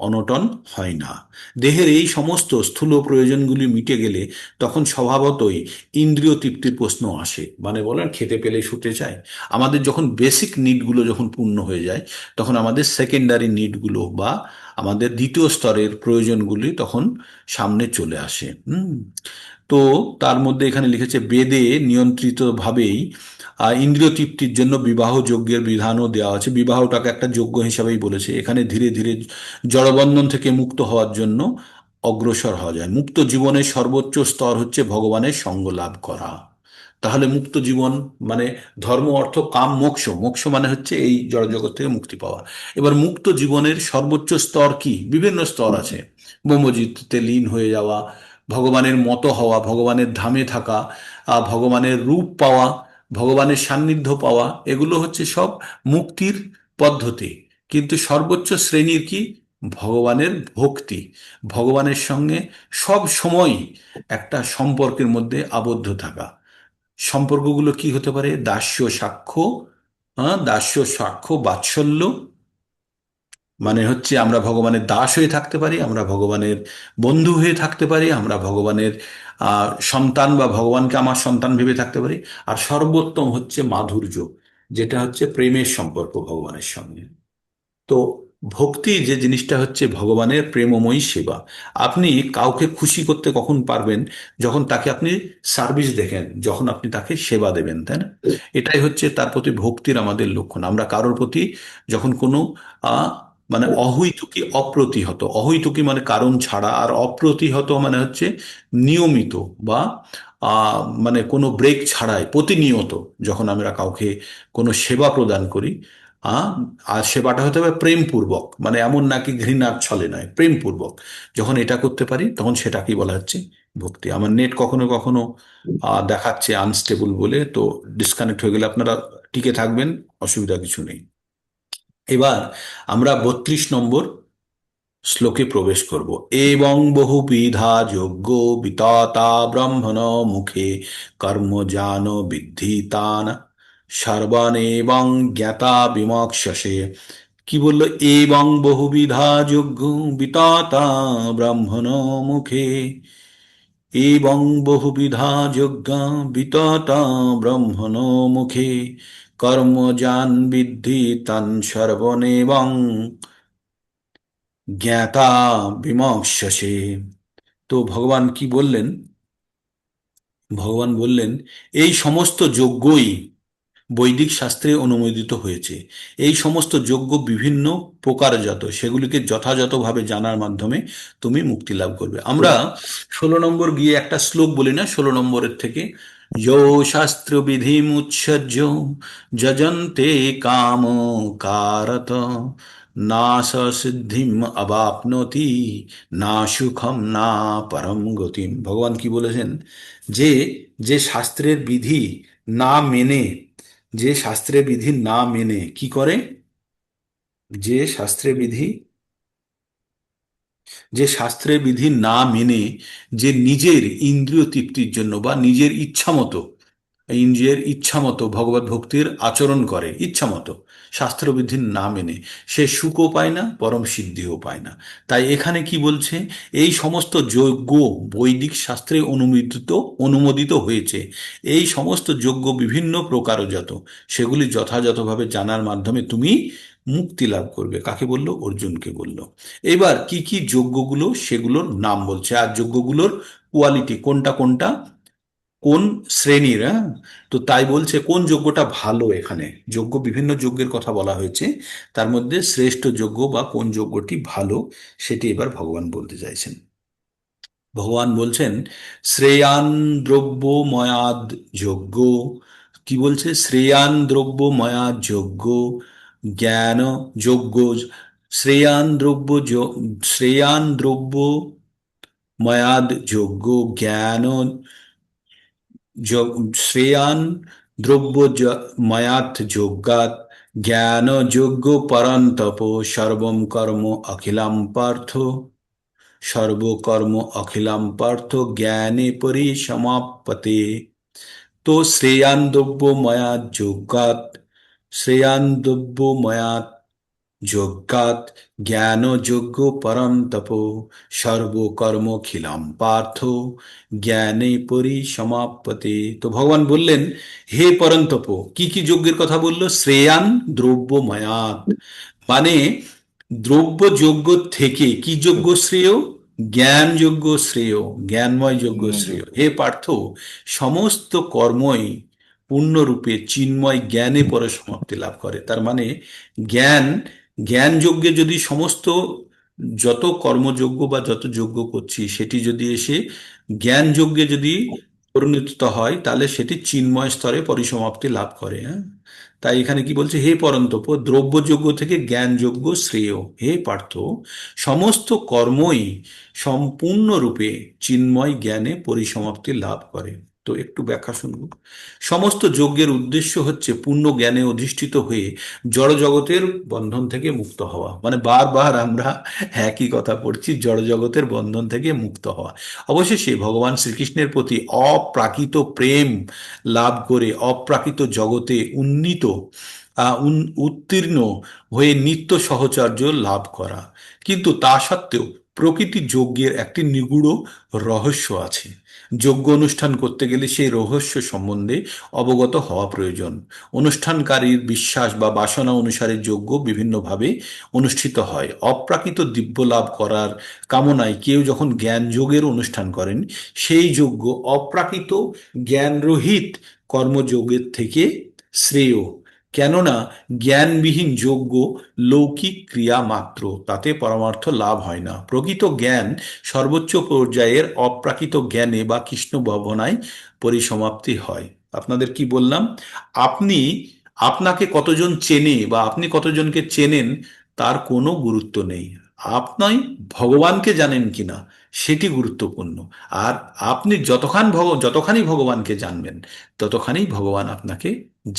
অনটন হয় না। দেহের এই সমস্ত স্থূল প্রয়োজনগুলি মিটে গেলে তখন স্বভাবতই ইন্দ্রিয় তৃপ্তির প্রশ্ন আসে। মানে বলেন, খেতে পেলে শুতে চায়। আমাদের যখন বেসিক নিডগুলো যখন পূর্ণ হয়ে যায়, তখন আমাদের সেকেন্ডারি নিডগুলো বা আমাদের দ্বিতীয় স্তরের প্রয়োজনগুলি তখন সামনে চলে আসে। তো তার মধ্যে এখানে লিখেছে, বেদে নিয়ন্ত্রিতভাবেই ইন্দ্রিয় তৃপ্তির জন্য বিবাহ যজ্ঞের বিধানও দেওয়া আছে। বিবাহটাকে একটা যজ্ঞ হিসাবেই বলেছে। এখানে ধীরে ধীরে জড়বন্ধন থেকে মুক্ত হওয়ার জন্য অগ্রসর হওয়া যায়। মুক্ত জীবনের সর্বোচ্চ স্তর হচ্ছে ভগবানের সঙ্গ লাভ করা। তাহলে মুক্ত জীবন মানে ধর্ম অর্থ কাম মোক্ষ, মোক্ষ মানে হচ্ছে এই জড়জগৎ থেকে মুক্তি পাওয়া। এবার মুক্ত জীবনের সর্বোচ্চ স্তর কি? বিভিন্ন স্তর আছে। ব্রহ্মজিতে লীন হয়ে যাওয়া, ভগবানের মতো হওয়া, ভগবানের ধামে থাকা, ভগবানের রূপ পাওয়া, ভগবানের সান্নিধ্য পাওয়া, এগুলো হচ্ছে সব মুক্তির পদ্ধতি। কিন্তু সর্বোচ্চ শ্রেণীর কি? ভগবানের ভক্তি, ভগবানের সঙ্গে সব সময় একটা সম্পর্কের মধ্যে আবদ্ধ থাকা। সম্পর্কগুলো কি হতে পারে? দাস্য সাক্ষ্য, দাস্য সাক্ষ্য বাৎসল্য, মানে হচ্ছে আমরা ভগবানের দাস হয়ে থাকতে পারি, আমরা ভগবানের বন্ধু হয়ে থাকতে পারি, আমরা ভগবানের সন্তান বা ভগবানকে আমার সন্তান ভেবে থাকতে পারি। আর সর্বোত্তম হচ্ছে মাধুর্য, যেটা হচ্ছে প্রেমের সম্পর্ক ভগবানের সঙ্গে। তো ভক্তি যে জিনিসটা হচ্ছে ভগবানের প্রেমময়ী সেবা। আপনি কাউকে খুশি করতে কখন পারবেন? যখন তাকে আপনি সার্ভিস দেখেন, যখন আপনি তাকে সেবা দেবেন, তাই না? এটাই হচ্ছে তার প্রতি ভক্তির আমাদের লক্ষণ। আমরা কারোর প্রতি যখন কোনো আহ মানে অহৈতুকী অপ্রতিহত, অহৈতুকী মানে কারণ ছাড়া, আর অপ্রতিহত মানে হচ্ছে নিয়মিত বা মানে কোনো ব্রেক ছাড়াই প্রতিনিয়ত যখন আমরা কাউকে কোনো সেবা প্রদান করি, আহ আর সেবাটা হতে হবে প্রেমপূর্বক, মানে এমন নাকি ঘৃণার ছলে নয়, প্রেমপূর্বক যখন এটা করতে পারি তখন সেটাকেই বলা হচ্ছে ভক্তি। আমার নেট কখনো কখনো দেখাচ্ছে আনস্টেবল বলে, তো ডিসকানেক্ট হয়ে গেলে আপনারা টিকে থাকবেন, অসুবিধা কিছু নেই। এবার আমরা 32 নম্বর শ্লোকে প্রবেশ করব। এবং বহুবিধা যজ্ঞ বিততা ব্রহ্মণ মুখে কর্মজান বিদ্ধি তান সর্বান এবং জ্ঞাতা বিমক্ষসে। কি বললো? এবং বহুবিধা যজ্ঞ বিততা ব্রহ্মণ মুখে, এবং বহুবিধা যজ্ঞ বিততা ব্রহ্মণ মুখে কর্মজান বিদ্ধি তান সর্বনেবং জ্ঞাতা বিমক্ষসে। তো ভগবান কি বললেন? ভগবান বললেন এই সমস্ত যজ্ঞই বৈদিক শাস্ত্রে অনুমোদিত হয়েছে। এই সমস্ত যজ্ঞ বিভিন্ন প্রকারজাত, সেগুলিকে যথাযথভাবে জানার মাধ্যমে তুমি মুক্তি লাভ করবে। আমরা 16 নম্বর গিয়ে একটা শ্লোক বলি না, 16 নম্বরের থেকে? যো শাস্ত্র বিধি মুৎসর্য যজন্তে কাম কারত না স সিদ্ধিম অবাপ্নোতি না সুখম না পরম গতিম। ভগবান কি বলেছেন? যে যে শাস্ত্রের বিধি না মেনে, যে শাস্ত্রের বিধি না মেনে কি করে? যে শাস্ত্রের বিধি, যে শাস্ত্রের বিধি না মেনে, যে নিজের ইন্দ্রিয় তৃপ্তির জন্য বা নিজের ইচ্ছা মতো, নিজের ইচ্ছা মতো ভগবত ভক্তির আচরণ করে, ইচ্ছা মতো শাস্ত্রবিধি না মেনে, সে সুখও পায় না, পরম সিদ্ধিও পায় না। তাই এখানে কি বলছে? এই সমস্ত যজ্ঞ বৈদিক শাস্ত্রে অনুমোদিত হয়েছে। এই সমস্ত যজ্ঞ বিভিন্ন প্রকারজাত, সেগুলি যথাযথভাবে জানার মাধ্যমে তুমি মুক্তি লাভ করবে। কাকে বললো? অর্জুনকে বললো। এবার কি কি যজ্ঞগুলো সেগুলোর নাম বলছে, আর যজ্ঞগুলোর কোয়ালিটি কোনটা কোনটা, কোন শ্রেণীর। হ্যাঁ, তো তাই বলছে কোন যজ্ঞটা ভালো। এখানে যজ্ঞ, বিভিন্ন যজ্ঞের কথা বলা হয়েছে, তার মধ্যে শ্রেষ্ঠ যজ্ঞ বা কোন যজ্ঞটি ভালো সেটি এবার ভগবান বলতে চাইছেন। ভগবান বলছেন শ্রেয়ান দ্রব্য ময়াদ যজ্ঞ। কি বলছে? শ্রেয়ান দ্রব্য ময়াদ যজ্ঞ জ্ঞান যজ্ঞ। শ্রেয়ান দ্রব্য শ্রেয়ান দ্রব্য ময়াদ যজ্ঞ জ্ঞান শ্রেয়ান দ্রব্য ময়াৎ যজ্ঞাৎ জ্ঞান যজ্ঞ পরন্তপ সর্বম কর্ম অখিলাম পার্থ সর্বকর্ম অখিলাম পার্থ জ্ঞানে পরিসমাপ্যতে। তো শ্রেয়ান দ্রব্য ময়াৎ যজ্ঞাৎ, শ্রেয়ান দ্রব্য ময়াৎ যজ্ঞাৎ জ্ঞান যজ্ঞ পরম তপ সর্বকর্মখিলাম পার্থ জ্ঞানে পরিসমাপ্যতে। তো ভগবান বললেন হে পরন্তপ, কি কি যজ্ঞের কথা বললো? শ্রেয়ান দ্রব্য ময়াৎ, মানে দ্রব্য যজ্ঞ থেকে কি যজ্ঞ শ্রেয়? জ্ঞান যজ্ঞ শ্রেয়, জ্ঞানময় যজ্ঞ শ্রেয়। হে পার্থ, সমস্ত কর্মই পূর্ণরূপে চিন্ময় জ্ঞানে পরে সমাপ্তি লাভ করে। তার মানে জ্ঞান, জ্ঞান যজ্ঞে যদি সমস্ত যত কর্মযজ্ঞ বা যত যজ্ঞ করছি সেটি যদি এসে জ্ঞান যজ্ঞে যদি পরিণত হয় তাহলে সেটি চিন্ময় স্তরে পরিসমাপ্তি লাভ করে। হ্যাঁ, তাই এখানে কি বলছে, হে পরন্তপ, দ্রব্যযোগ্য থেকে জ্ঞানযোগ্য শ্রেয়। হে পার্থ, সমস্ত কর্মই সম্পূর্ণরূপে চিন্ময় জ্ঞানে পরিসমাপ্তি লাভ করে। তো একটু ব্যাখ্যা শুনবো। সমস্ত যজ্ঞের উদ্দেশ্য হচ্ছে পূর্ণ জ্ঞানে অধিষ্ঠিত হয়ে জড় জগতের বন্ধন থেকে মুক্ত হওয়া। মানে বারবার আমরা একই কথা পড়ছি, জড় জগতের বন্ধন থেকে মুক্ত হওয়া। অবশেষে ভগবান শ্রীকৃষ্ণের প্রতি অপ্রাকৃত প্রেম লাভ করে অপ্রাকৃত জগতে উত্তীর্ণ হয়ে নিত্য সহচর্য লাভ করা। কিন্তু তা সত্ত্বেও প্রকৃতি যজ্ঞের একটি নিগূঢ় রহস্য আছে। যজ্ঞ অনুষ্ঠান করতে গেলে সেই রহস্য সম্বন্ধে অবগত হওয়া প্রয়োজন। অনুষ্ঠানকারীর বিশ্বাস বা বাসনা অনুসারে যজ্ঞ বিভিন্নভাবে অনুষ্ঠিত হয়। অপ্রাকৃত দিব্য লাভ করার কামনায় কেউ যখন জ্ঞান যোগের অনুষ্ঠান করেন, সেই যজ্ঞ অপ্রাকৃত জ্ঞানরহিত কর্মযোগের থেকে শ্রেয়। কেননা জ্ঞানবিহীন যজ্ঞ লৌকিক ক্রিয়া মাত্র, তাতে পরমার্থ লাভ হয় না। প্রকৃত জ্ঞান সর্বোচ্চ পর্যায়ের অপ্রাকৃত জ্ঞানে বা কৃষ্ণ ভাবনায় পরিসমাপ্তি হয়। আপনাদের কি বললাম, আপনি আপনাকে কতজন চেনে বা আপনি কতজনকে চেনেন তার কোনো গুরুত্ব নেই। আপনি ভগবানকে জানেন কিনা সেটি গুরুত্বপূর্ণ। আর আপনি যতখানি ভগবানকে জানবেন ততখানি ভগবান আপনাকে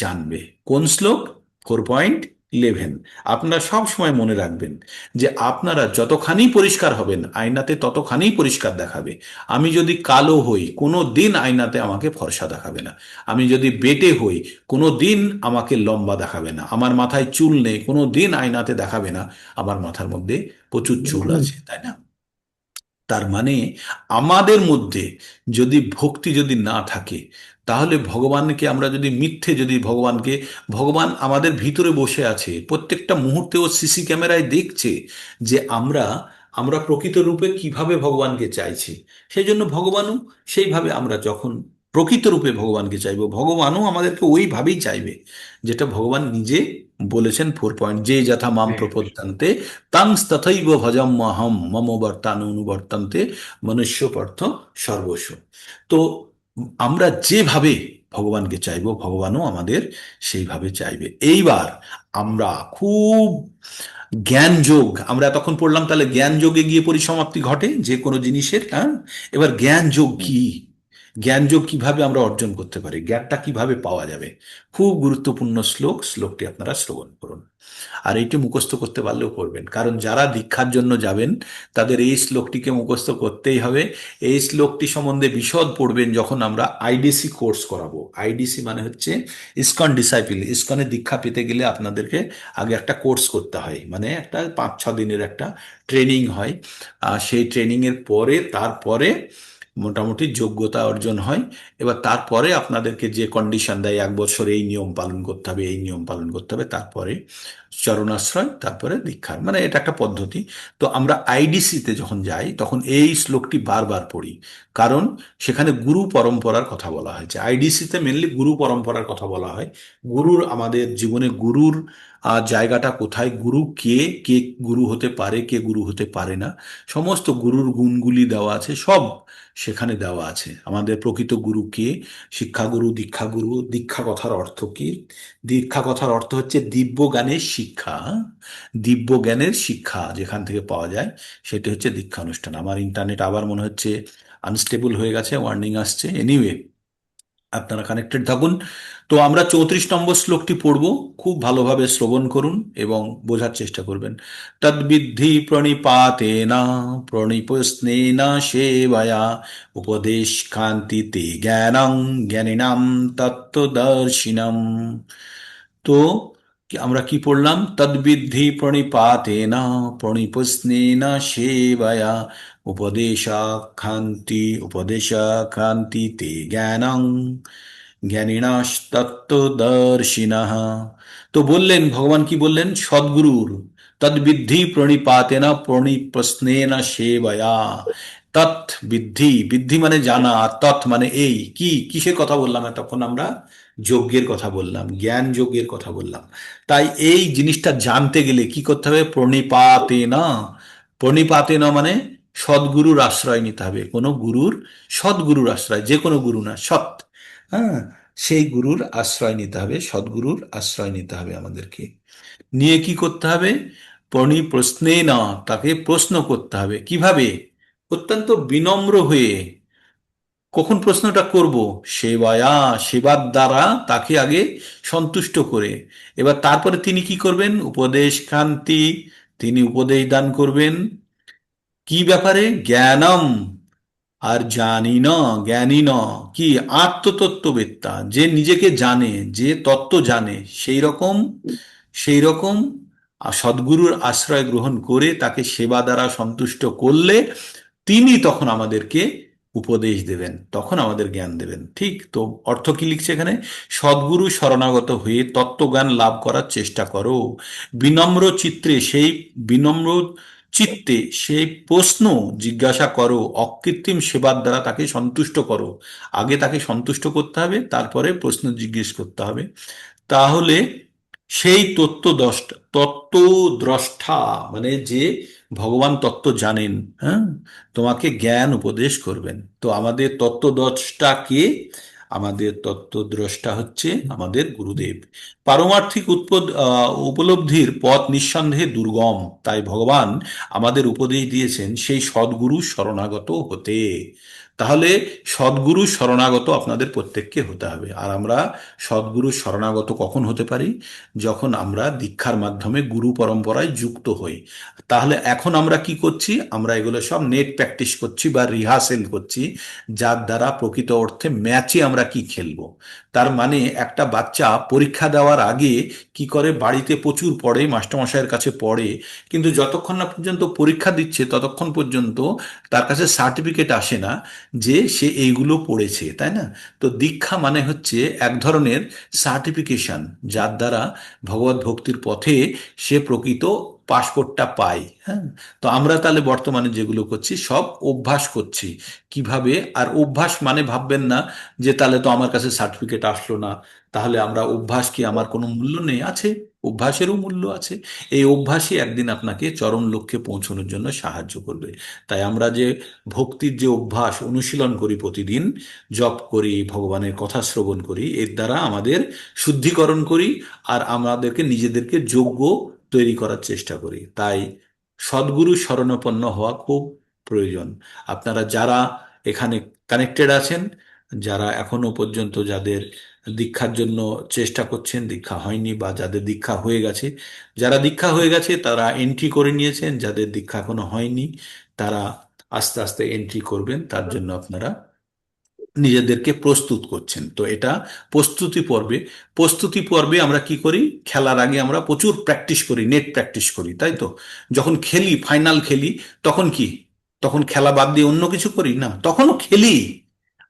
জানবে। কোন শ্লোক? 4.11। আপনারা সব সময় মনে রাখবেন যে আপনারা যতখানি পরিষ্কার হবেন আয়নাতে ততখানি পরিষ্কার দেখাবে। আমি যদি কালো হই, কোনো দিন আয়নাতে আমাকে ফর্সা দেখাবে না। আমি যদি বেটে হই, কোনো দিন আমাকে লম্বা দেখাবে না। আমার মাথায় চুল নেই, কোনো দিন আয়নাতে দেখাবে না আমার মাথার মধ্যে প্রচুর চুল আছে, তাই না? তার মানে আমাদের মধ্যে যদি ভক্তি যদি না থাকে, তাহলে ভগবানকে আমরা যদি মিথ্যে, যদি ভগবান আমাদের ভিতরে বসে আছে, প্রত্যেকটা মুহূর্তে ও সিসি ক্যামেরায় দেখছে যে আমরা আমরা প্রকৃত রূপে কিভাবে ভগবানকে চাইছি। সেই জন্য ভগবানও সেইভাবে, আমরা যখন প্রকৃত রূপে ভগবানকে চাইবো, ভগবানও আমাদেরকে ওইভাবেই চাইবে, যেটা ভগবান নিজে বলেছেন 4 পয়েন্ট, যে যথা মাম প্রপদ্যন্তে তাং তথৈব ভজম্যহম মম বর্তানুবর্তন্তে মনুষ্য পার্থ সর্বস্ব। তো আমরা যেভাবে ভগবানকে চাইবো, ভগবানও আমাদের সেইভাবে চাইবে। এইবার আমরা খুব জ্ঞান যোগ, আমরা এতক্ষণ পড়লাম, তাহলে জ্ঞান যোগে গিয়ে পরিসমাপ্তি ঘটে যে কোনো জিনিসের। হ্যাঁ, এবার জ্ঞান যোগ কি, জ্ঞান যোগ কিভাবে আমরা অর্জন করতে পারি, জ্ঞানটা কিভাবে পাওয়া যাবে, খুব গুরুত্বপূর্ণ শ্লোকটি আপনারা শ্রবণ করুন। আর এইটি মুখস্থ করতে পারলেও করবেন, কারণ যারা দীক্ষার জন্য যাবেন তাদের এই শ্লোকটিকে মুখস্থ করতেই হবে। এই শ্লোকটি সম্বন্ধে বিশদ পড়বেন যখন আমরা আইডিসি কোর্স করাবো। আইডিসি মানে হচ্ছে ইসকন ডিসাইপল। ইসকনে দীক্ষা পেতে গেলে আপনাদেরকে আগে একটা কোর্স করতে হয়, মানে একটা 5-6 দিনের একটা ট্রেনিং হয়। আর সেই ট্রেনিংয়ের পরে তারপরে মোটামুটি যোগ্যতা অর্জন হয়। এবার তারপরে আপনাদেরকে যে কন্ডিশন দেয়, 1 বছর এই নিয়ম পালন করতে হবে, এই নিয়ম পালন করতে হবে, তারপরে চরণাশ্রয়, তারপরে দীক্ষার, মানে এটা একটা পদ্ধতি। তো আমরা আইডিসিতে যখন যাই তখন এই শ্লোকটি বারবার পড়ি, কারণ সেখানে গুরু পরম্পরার কথা বলা হয়েছে। আইডিসিতে মেনলি গুরু পরম্পরার কথা বলা হয়। গুরুর, আমাদের জীবনে গুরুর জায়গাটা কোথায়, গুরু কে, কে গুরু হতে পারে, কে গুরু হতে পারে না, সমস্ত গুরুর গুণগুলি দেওয়া আছে, সব সেখানে দেওয়া আছে। আমাদের প্রকৃত গুরু কে, শিক্ষাগুরু, দীক্ষাগুরু। দীক্ষা কথার অর্থ কি? দীক্ষা কথার অর্থ হচ্ছে দিব্য জ্ঞানের শিক্ষা। দিব্য জ্ঞানের শিক্ষা যেখান থেকে পাওয়া যায় সেটি হচ্ছে দীক্ষা অনুষ্ঠান। আমার ইন্টারনেট আবার মনে হচ্ছে আনস্টেবল হয়ে গেছে, ওয়ার্নিং আসছে। এনিওয়ে, আপনারা কানেক্টেড থাকুন। তো আমরা 34 নম্বর শ্লোকটি পড়ব, খুব ভালোভাবে শ্রবণ করুন এবং বোঝার চেষ্টা করবেন। তদ্বিদ্ধি প্রণিপাতেনা প্রণিপস্নেনা সেবয়া উপদেশ কান্তিতে জ্ঞানং জ্ঞানিনাম তত্ত্বদর্শিনম। তো আমরা কি পড়লাম? তদ্বিদ্ধি প্রণিপাতেনা প্রণিপস্নেনা সেবয়া উপদেশাখান্তিতে জ্ঞানং জ্ঞানিনাস্তত্ত্বদর্শিনঃ। তো বললেন, ভগবান কি বললেন? সদ্গুরুর তদ্বিদ্ধি প্রণিপাতেনা প্রণিপস্নেনা সেবয়া। তৎ বিদ্ধি, বিদ্ধি মানে জানা, আর তৎ মানে এই। কি, কিসের কথা বললাম এতক্ষণ আমরা? যজ্ঞের কথা বললাম, জ্ঞান যজ্ঞের কথা বললাম। তাই এই জিনিসটা জানতে গেলে কি করতে হবে? প্রণিপাতেনা। প্রণিপাতেনা মানে সদ্গুরুর আশ্রয় নিতে হবে, কোনো গুরুর, সদ্গুরুর আশ্রয়, যে কোনো গুরু না, সৎ, হ্যাঁ, সেই গুরুর আশ্রয় নিতে হবে, সদ্গুরুর আশ্রয় নিতে হবে আমাদেরকে। নিয়ে কি করতে হবে? প্রশ্নে না, তাকে প্রশ্ন করতে হবে। কিভাবে? অত্যন্ত বিনম্র হয়ে। কখন প্রশ্নটা করব? সেবায়া, সেবার দ্বারা তাকে আগে সন্তুষ্ট করে। এবার তারপরে তিনি কি করবেন? উপদেশ খান্তি, তিনি উপদেশ দান করবেন। কি ব্যাপারে? জ্ঞানম, আর জানি না, জ্ঞানী ন, কি? আত্মতত্ত্ববেত্তা, যে নিজেকে জানে, যে তত্ত্ব জানে, সেই রকম সদ্গুরুর আশ্রয় গ্রহণ করে তাকে সেবা দ্বারা সন্তুষ্ট করলে তিনি তখন আমাদেরকে উপদেশ দেবেন, তখন আমাদের জ্ঞান দেবেন। ঠিক তো? অর্থ কি লিখছে এখানে? সদ্গুরু শরণাগত হয়ে তত্ত্বজ্ঞান লাভ করার চেষ্টা করো। বিনম্র চিত্রে সেই বিনম্র চিত্তে সেই প্রশ্ন জিজ্ঞাসা করো, অকৃত্রিম সেবার দ্বারা তাকে সন্তুষ্ট করো। আগে তাকে সন্তুষ্ট করতে হবে, তারপরে প্রশ্ন জিজ্ঞেস করতে হবে। তাহলে সেই তত্ত্বদ্রষ্টা, মানে যে ভগবান তত্ত্ব জানেন, হ্যাঁ, তোমাকে জ্ঞান উপদেশ করবেন। তো আমাদের তত্ত্বদ্রষ্টা কে? আমাদের তত্ত্বদ্রষ্টা হচ্ছে আমাদের গুরুদেব। পারমার্থিক উপলব্ধির পথ নিঃসন্দেহে দুর্গম, তাই ভগবান আমাদের উপদেশ দিয়েছেন সেই সদ্গুরু শরণাগত হতে। তাহলে সদ্গুরু শরণাগত আপনাদের প্রত্যেককে হতে হবে। আর আমরা সদ্গুরু শরণাগত কখন হতে পারি? যখন আমরা দীক্ষার মাধ্যমে গুরু পরম্পরায় যুক্ত হই। তাহলে এখন আমরা কি করছি? আমরা এগুলো সব নেট প্র্যাকটিস করছি বা রিহার্সেল করছি, যার দ্বারা প্রকৃত অর্থে ম্যাচে আমরা কি খেলবো। তার মানে একটা বাচ্চা পরীক্ষা দেওয়ার আগে কি করে? বাড়িতে প্রচুর পড়ে, মাস্টারমশাইয়ের কাছে পড়ে, কিন্তু যতক্ষণ না পর্যন্ত পরীক্ষা দিচ্ছে ততক্ষণ পর্যন্ত তার কাছে সার্টিফিকেট আসে না যে সে এইগুলো পড়েছে, তাই না? তো দীক্ষা মানে হচ্ছে এক ধরনের সার্টিফিকেশন, যার দ্বারা ভগবত ভক্তির পথে সে প্রকৃত পাসপোর্টটা পায়। হ্যাঁ, তো আমরা তাহলে বর্তমানে যেগুলো করছি সব অভ্যাস করছি। কিভাবে? আর অভ্যাস মানে ভাববেন না যে তাহলে তো আমার কাছে সার্টিফিকেট আসলো না, তাহলে আমরা অভ্যাস কি, আমার কোনো মূল্য নেই? আছে, অভ্যাসেরও মূল্য আছে। এই অভ্যাসই একদিন আপনাকে চরম লক্ষ্যে পৌঁছানোর জন্য সাহায্য করবে। তাই আমরা যে ভক্তির যে অভ্যাস অনুশীলন করি প্রতিদিন, জপ করি, ভগবানের কথা শ্রবণ করি, এর দ্বারা আমাদের শুদ্ধিকরণ করি আর আমাদেরকে নিজেদেরকে যোগ্য তৈরি করার চেষ্টা করি। তাই সদ্গুরু শরণাপন্ন হওয়া খুব প্রয়োজন। আপনারা যারা এখানে কানেক্টেড আছেন, যারা এখনো পর্যন্ত যাদের দীক্ষার জন্য চেষ্টা করছেন, দীক্ষা হয়নি, বা যাদের দীক্ষা হয়ে গেছে, যারা দীক্ষা হয়ে গেছে তারা এন্ট্রি করে নিয়েছেন, যাদের দীক্ষা এখনো হয়নি তারা আস্তে আস্তে এন্ট্রি করবেন। তার জন্য আপনারা নিজেদেরকে প্রস্তুত করছেন। তো এটা প্রস্তুতি পর্বে আমরা কি করি? খেলার আগে আমরা প্রচুর প্র্যাকটিস করি, নেট প্র্যাকটিস করি, তাই তো? যখন খেলি, ফাইনাল খেলি, তখন কি? তখন খেলা বাদ দিয়ে অন্য কিছু করি না, তখনও খেলি,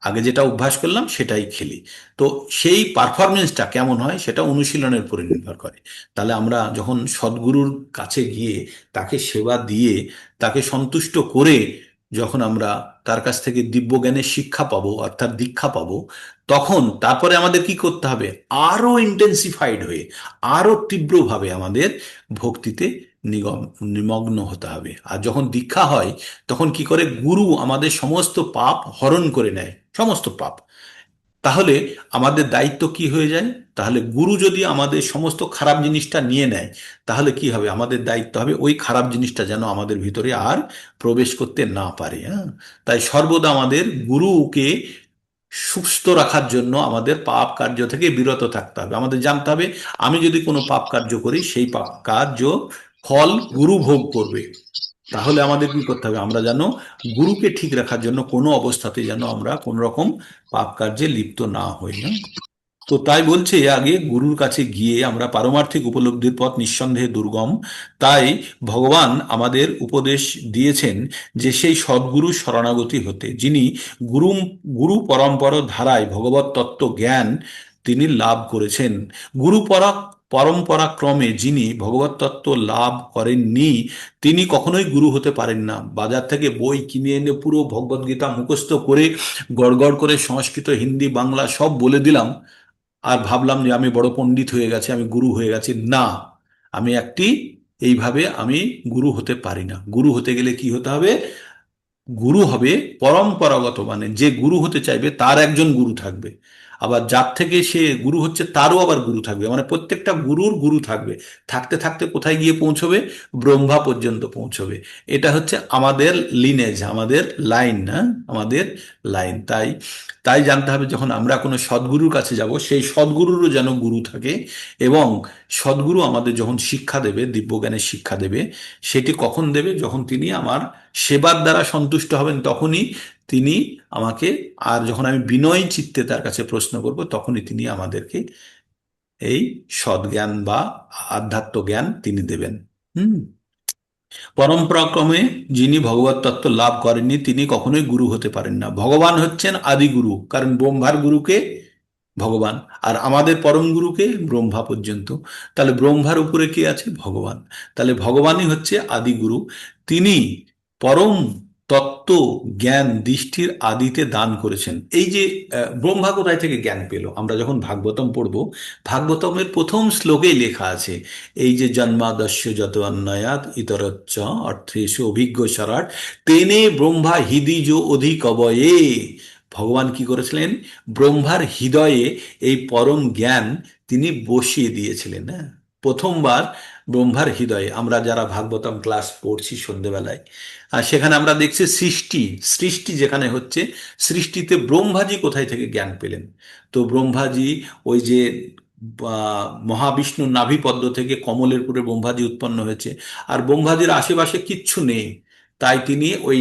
আগে যেটা অভ্যাস করলাম সেটাই খেলি। তো সেই পারফরমেন্সটা কেমন হয় সেটা অনুশীলনের উপরে নির্ভর করে। তাহলে আমরা যখন সদ্গুরুর কাছে গিয়ে তাকে সেবা দিয়ে তাকে সন্তুষ্ট করে যখন আমরা তার কাছ থেকে দিব্য জ্ঞানের শিক্ষা পাবো, অর্থাৎ দীক্ষা পাবো, তখন তারপরে আমাদের কি করতে হবে? আরো ইন্টেন্সিফাইড হয়ে, আরো তীব্রভাবে আমাদের ভক্তিতে নিমগ্ন হতে হবে। আর যখন দীক্ষা হয় তখন কি করে? গুরু আমাদের সমস্ত পাপ হরণ করে নেয়, সমস্ত পাপ। তাহলে আমাদের দায়িত্ব কি হয়ে যায়? তাহলে গুরু যদি আমাদের সমস্ত খারাপ জিনিসটা নিয়ে নেয়, তাহলে কি হবে? আমাদের দায়িত্ব হবে ওই খারাপ জিনিসটা যেন আমাদের ভিতরে আর প্রবেশ করতে না পারে। হ্যাঁ, তাই সর্বদা আমাদের গুরুকে সুস্থ রাখার জন্য আমাদের পাপ কার্য থেকে বিরত থাকতে হবে। আমাদের জানতে হবে আমি যদি কোনো পাপ কার্য করি, সেই পাপ কার্য ফল গুরু ভোগ করবে। তাহলে আমাদের কি করতে হবে? আমরা যেন গুরুকে ঠিক রাখার জন্য কোনো অবস্থাতে যেন আমরা কোন রকম পাপ কার্যে লিপ্ত না হই। হ্যাঁ? তো তাই বলছে আগে গুরুর কাছে গিয়ে আমরা পারমার্থিক উপলব্ধির পথ নিঃসন্দেহে দুর্গম। তাই ভগবান আমাদের উপদেশ দিয়েছেন যে সেই সদ্গুরু শরণাগতি হতে, যিনি গুরু গুরু পরম্পরা ধারায় ভগবত তত্ত্ব জ্ঞান তিনি লাভ করেছেন। গুরু পরম্পরা ক্রমে যিনি ভগবত তত্ত্ব লাভ করেননি তিনি কখনোই গুরু হতে পারেন না। বাজার থেকে বই কিনে এনে পুরো ভগবদ্গীতা মুখস্থ করে গড়গড় করে সংস্কৃত, হিন্দি, বাংলা সব বলে দিলাম, আর ভাবলাম যে আমি বড় পণ্ডিত হয়ে গেছি, আমি গুরু হয়ে গেছি। না, এইভাবে আমি গুরু হতে পারি না। গুরু হতে গেলে কি হতে হবে? গুরু হবে পরম্পরাগত, মানে যে গুরু হতে চাইবে তার একজন গুরু থাকবে, আবার যার থেকে সে গুরু হচ্ছে তারও আবার গুরু থাকবে, মানে প্রত্যেকটা গুরুর গুরু থাকবে। থাকতে থাকতে কোথায় গিয়ে পৌঁছবে? ব্রহ্মা পর্যন্ত পৌঁছবে। এটা হচ্ছে আমাদের লিনেজ, আমাদের লাইন, হ্যাঁ, আমাদের লাইন। তাই তাই জানতে হবে, যখন আমরা কোনো সদ্গুরুর কাছে যাব, সেই সদ্গুরুরও যেন গুরু থাকে, এবং সদ্গুরু আমাদের যখন শিক্ষা দেবে, দিব্যজ্ঞানের শিক্ষা দেবে, সেটি কখন দেবে? যখন তিনি আমার সেবার দ্বারা সন্তুষ্ট হবেন, তখনই তিনি আমাকে, আর যখন আমি বিনয় চিত্তে তার কাছে প্রশ্ন করব, তখনই তিনি আমাদেরকে এই সদ্জ্ঞান বা আধ্যাত্ম জ্ঞান তিনি দেবেন। হুম। পরম্পরাক্রমে যিনি ভগবত তত্ত্ব লাভ করেননি, তিনি কখনোই গুরু হতে পারেন না। ভগবান হচ্ছেন আদি গুরু, কারণ ব্রহ্মার গুরুকে ভগবান, আর আমাদের পরম গুরুকে ব্রহ্মা পর্যন্ত। তাহলে ব্রহ্মার উপরে কে আছে? ভগবান। তাহলে ভগবানই হচ্ছে আদি গুরু। তিনি পরম তত্ত্ব জ্ঞান দৃষ্টির আদিতে দান করেছেন। এই যে ব্রহ্মা কোথায় থেকে জ্ঞান পেল? আমরা যখন ভাগবতম পড়ব, ভাগবতমের প্রথম শ্লোকেই লেখা আছে, এই যে জন্মাদস্য যত অন্নয়াত ইতরচ্চ অর্থেষু অভিজ্ঞ সরাট তেনে ব্রহ্মা হৃদিজ অধিকবয়ে। ভগবান কি করেছিলেন? ব্রহ্মার হৃদয়ে এই পরম জ্ঞান তিনি বসিয়ে দিয়েছিলেন। হ্যাঁ, প্রথমবার ব্রহ্মার হৃদয়ে। আমরা যারা ভাগবতম ক্লাস পড়ছি সন্ধ্যেবেলায়, আর সেখানে আমরা দেখছি সৃষ্টি সৃষ্টি যেখানে হচ্ছে, সৃষ্টিতে ব্রহ্মাজি কোথায় থেকে জ্ঞান পেলেন? তো ব্রহ্মাজি ওই যে মহাবিষ্ণুর নাভিপদ্ম থেকে কমলের পুরে ব্রহ্মাজি উৎপন্ন হয়েছে, আর ব্রহ্মাজির আশেপাশে কিচ্ছু নেই, তাই তিনি ওই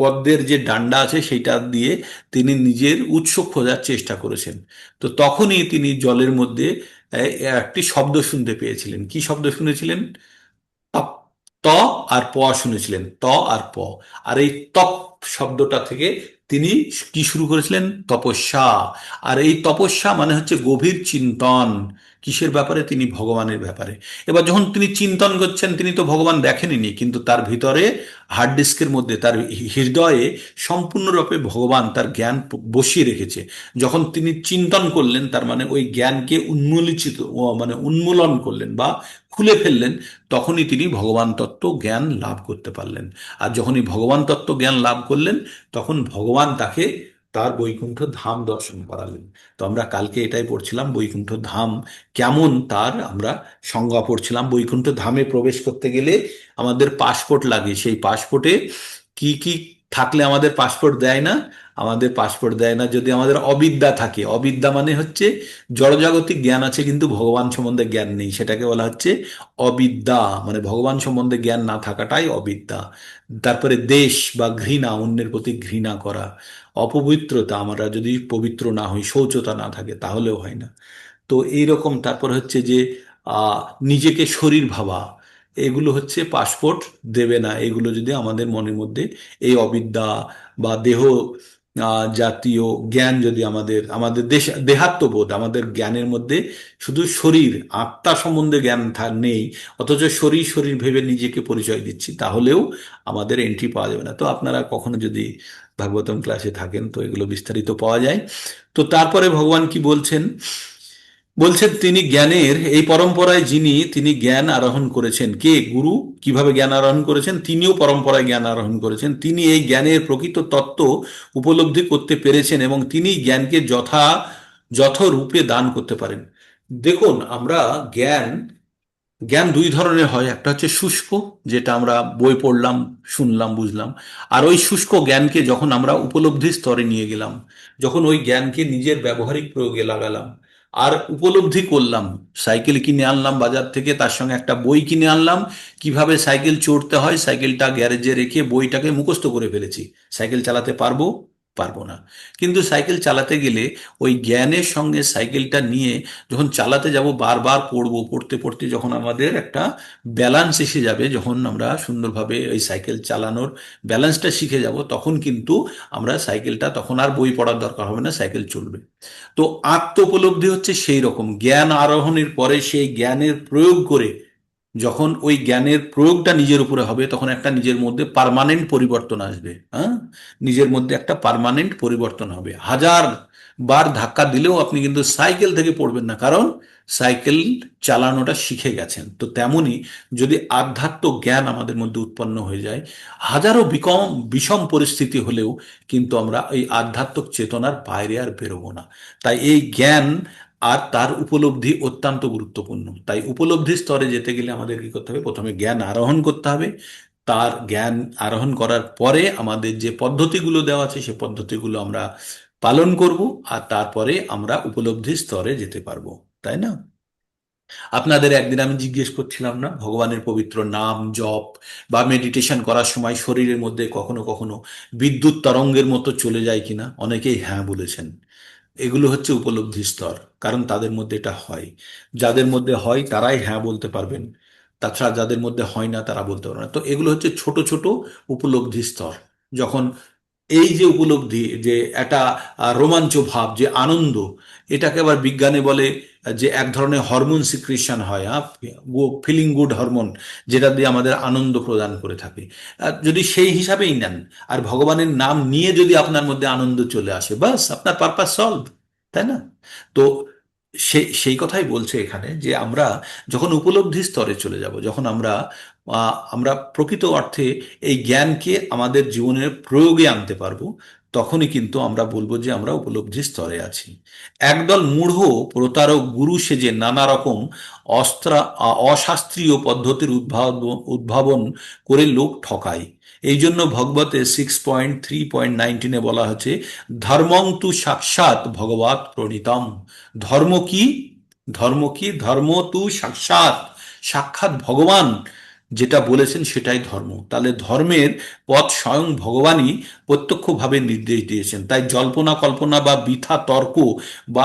পদ্মের যে ডান্ডা আছে সেইটা দিয়ে তিনি নিজের উৎস খোঁজার চেষ্টা করেছেন। তো তখনই তিনি জলের মধ্যে এ, একটি শব্দ শুনতে পেয়েছিলেন। কি শব্দ শুনেছিলেন? তপ। ত আর প শুনেছিলেন, ত আর প। আর এই তপ শব্দটা থেকে তিনি কি শুরু করেছিলেন? তপস্যা। আর এই তপস্যা মানে হচ্ছে গভীর চিন্তন। কিসের ব্যাপারে? তিনি ভগবানের ব্যাপারে। এবার যখন তিনি চিন্তন করছেন, তিনি তো ভগবান দেখেননি, কিন্তু তার ভিতরে হার্ড ডিস্কের মধ্যে, তার হৃদয়ে সম্পূর্ণরূপে ভগবান তার জ্ঞান বসিয়ে রেখেছে। যখন তিনি চিন্তন করলেন, তার মানে ওই জ্ঞানকে মানে উন্মূলন করলেন বা খুলে ফেললেন, তখনই তিনি ভগবান তত্ত্ব জ্ঞান লাভ করতে পারলেন। আর যখনই ভগবান তত্ত্ব জ্ঞান লাভ করলেন, তখন ভগবান তাকে তার বৈকুণ্ঠ ধাম দর্শন করালেন। তো আমরা কালকে এটাই পড়ছিলাম, বৈকুণ্ঠ ধাম কেমন তার আমরা সংজ্ঞা পড়ছিলাম। বৈকুণ্ঠ ধামে প্রবেশ করতে গেলে আমাদের পাসপোর্ট লাগে। সেই পাসপোর্টে কি কি থাকলে আমাদের পাসপোর্ট দেয় না? আমাদের পাসপোর্ট দেয় না যদি আমাদের অবিদ্যা থাকে। অবিদ্যা মানে হচ্ছে জড়জাগতিক জ্ঞান আছে কিন্তু ভগবান সম্বন্ধে জ্ঞান নেই, সেটাকে বলা হচ্ছে অবিদ্যা। মানে ভগবান সম্বন্ধে জ্ঞান না থাকাটাই অবিদ্যা। তারপরে দেশ বা ঘৃণা, অন্যের প্রতি ঘৃণা করা। অপবিত্রতা, আমরা যদি পবিত্র না হই, শৌচতা না থাকে, তাহলেও হয় না। তো এইরকম। তারপর হচ্ছে যে আহ, নিজেকে শরীর ভাবা, এগুলো হচ্ছে পাসপোর্ট দেবে না, এগুলো যদি আমাদের মনের মধ্যে এই অবিদ্যা বা দেহ জাতীয় জ্ঞান যদি আমাদের আমাদের দেহাত্মবোধ, আমাদের জ্ঞানের মধ্যে শুধু শরীর, আত্মা সম্বন্ধে জ্ঞান নেই, অথচ শরীর শরীর ভেবে নিজেকে পরিচয় দিচ্ছি, তাহলেও আমাদের এন্ট্রি পাওয়া যাবে না। তো আপনারা কখনো যদি ভাগবতম ক্লাসে থাকেন, তো এগুলো বিস্তারিত পাওয়া যায়। তো তারপরে ভগবান কি বলছেন? বলছেন তিনি জ্ঞানের এই পরম্পরায় যিনি, তিনি জ্ঞান আরোহণ করেছেন। কে? গুরু। কিভাবে জ্ঞান আরোহণ করেছেন? তিনিও পরম্পরায় জ্ঞান আরোহণ করেছেন। তিনি এই জ্ঞানের প্রকৃত তত্ত্ব উপলব্ধি করতে পেরেছেন, এবং তিনি জ্ঞানকে যথারূপে দান করতে পারেন। দেখুন, আমরা জ্ঞান জ্ঞান দুই ধরনের হয়। একটা হচ্ছে শুষ্ক, যেটা আমরা বই পড়লাম, শুনলাম, বুঝলাম। আর ওই শুষ্ক জ্ঞানকে যখন আমরা উপলব্ধির স্তরে নিয়ে গেলাম, যখন ওই জ্ঞানকে নিজের ব্যবহারিক প্রয়োগে লাগালাম আর উপলব্ধি করলাম, সাইকেল কিনে আনলাম বাজার থেকে, তার সঙ্গে একটা বই কিনে আনলাম, কিভাবে সাইকেল চড়তে হয়, সাইকেলটা গ্যারেজে রেখে বইটাকে মুখস্থ করে ফেলেছি। সাইকেল চালাতে পারবো? পারবো না। কিন্তু সাইকেল চালাতে গেলে ওই জ্ঞানের সঙ্গে সাইকেলটা নিয়ে যখন চালাতে যাব, বারবার পড়বো, পড়তে পড়তে যখন আমাদের একটা ব্যালেন্স এসে যাবে, যখন আমরা সুন্দরভাবে ওই সাইকেল চালানোর ব্যালেন্সটা শিখে যাব, তখন কিন্তু আমরা সাইকেলটা, তখন আর বই পড়ার দরকার হবে না, সাইকেল চলবে। তো আত্ম উপলব্ধি হচ্ছে সেই রকম। জ্ঞান আরোহণের পরে সেই জ্ঞানের প্রয়োগ করে, যখন ওই জ্ঞানের প্রয়োগটা নিজের উপরে হবে, তখন একটা নিজের মধ্যে পার্মানেন্ট পরিবর্তন আসবে। হ্যাঁ, নিজের মধ্যে একটা পার্মানেন্ট পরিবর্তন হবে। হাজার বার ধাক্কা দিলেও আপনি কিন্তু সাইকেল থেকে পড়বেন না, কারণ সাইকেল চালানোটা শিখে গেছেন। তো তেমনি যদি আধ্যাত্ম জ্ঞান আমাদের মধ্যে উৎপন্ন হয়ে যায়, হাজারো বিষম পরিস্থিতি হলেও কিন্তু আমরা এই আধ্যাত্মিক চেতনার বাইরে আর বেরোবো না। তাই এই জ্ঞান আর তার উপলব্ধি অত্যন্ত গুরুত্বপূর্ণ। তাই উপলব্ধি স্তরে যেতে গেলে আমাদের কি করতে হবে? প্রথমে জ্ঞান আরোহণ করতে হবে। তার জ্ঞান আরোহণ করার পরে আমাদের যে পদ্ধতিগুলো দেওয়া আছে সে পদ্ধতিগুলো আমরা পালন করব, আর তারপরে আমরা উপলব্ধি স্তরে যেতে পারবো। তাই না? আপনাদের একদিন আমি জিজ্ঞেস করছিলাম না, ভগবানের পবিত্র নাম জপ বা মেডিটেশন করার সময় শরীরের মধ্যে কখনো কখনো বিদ্যুৎ তরঙ্গের মতো চলে যায় কিনা? অনেকেই হ্যাঁ বলেছেন। এগুলো হচ্ছে উপলব্ধি স্তর, কারণ তাদের মধ্যে এটা হয়। যাদের মধ্যে হয় তারাই হ্যাঁ বলতে পারবেন, তাছাড়া যাদের মধ্যে হয় না তারা বলতে পারবে না। তো এগুলো হচ্ছে ছোট ছোট উপলব্ধি স্তর। যখন এই যে উপলব্ধি, যে একটা রোমাঞ্চ ভাব, যে আনন্দ, এটাকে আবার বিজ্ঞানে বলে যে এক ধরনের হরমোন সিক্রেশন হয়, ফিলিং গুড হরমোন, যেটা দিয়ে আমাদের আনন্দ প্রদান করে থাকে। যদি সেই হিসাবেই নেন, আর ভগবানের নাম নিয়ে যদি আপনার মধ্যে আনন্দ চলে আসে, বাস আপনার পারপাস সলভ। তাই না? তো সেই কথাই বলছে এখানে, যে আমরা যখন উপলব্ধি স্তরে চলে যাব, যখন আমরা প্রকৃত অর্থে এই জ্ঞানকে আমাদের জীবনের প্রয়োগে আনতে পারবো, তখনই কিন্তু আমরা বলবো যে আমরা উপলব্ধি স্তরে আছি। একদল মূঢ় প্রতারক গুরু সেজে নানা রকম অশাস্ত্রীয় পদ্ধতির উদ্ভাবন করে লোক ঠকায়। এই জন্য ভগবতে 6.3.19 বলা হচ্ছে, ধর্মং তু সাক্ষাৎ ভগবৎ প্রণীতম। ধর্ম কি? ধর্ম কি? ধর্ম তু সাক্ষাৎ, সাক্ষাৎ ভগবান যেটা বলেছেন সেটাই ধর্ম। তাহলে ধর্মের পথ স্বয়ং ভগবানই প্রত্যক্ষভাবে নির্দেশ দিয়েছেন। তাই জল্পনা কল্পনা বা বৃথা তর্ক বা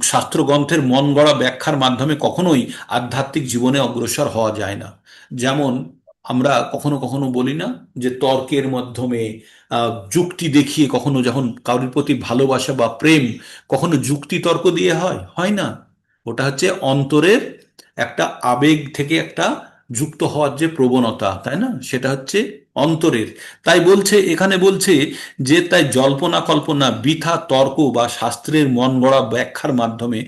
শাস্ত্রগ্রন্থের মন গড়া ব্যাখ্যার মাধ্যমে কখনোই আধ্যাত্মিক জীবনে অগ্রসর হওয়া যায় না। যেমন আমরা কখনো কখনো বলি না যে তর্কের মাধ্যমে, যুক্তি দেখিয়ে, কখনো যখন কারোর প্রতি ভালোবাসা বা প্রেম, কখনো যুক্তি তর্ক দিয়ে হয়? হয় না। ওটা হচ্ছে অন্তরের একটা আবেগ থেকে একটা যুক্ত হওয়ার যে প্রবণতা, তাই না? সেটা হচ্ছে অন্তরের। তাই বলছে, এখানে বলছে যে তাই জল্পনা কল্পনা, বৃথা তর্ক বা শাস্ত্রের মন গড়া ব্যাখ্যার মাধ্যমে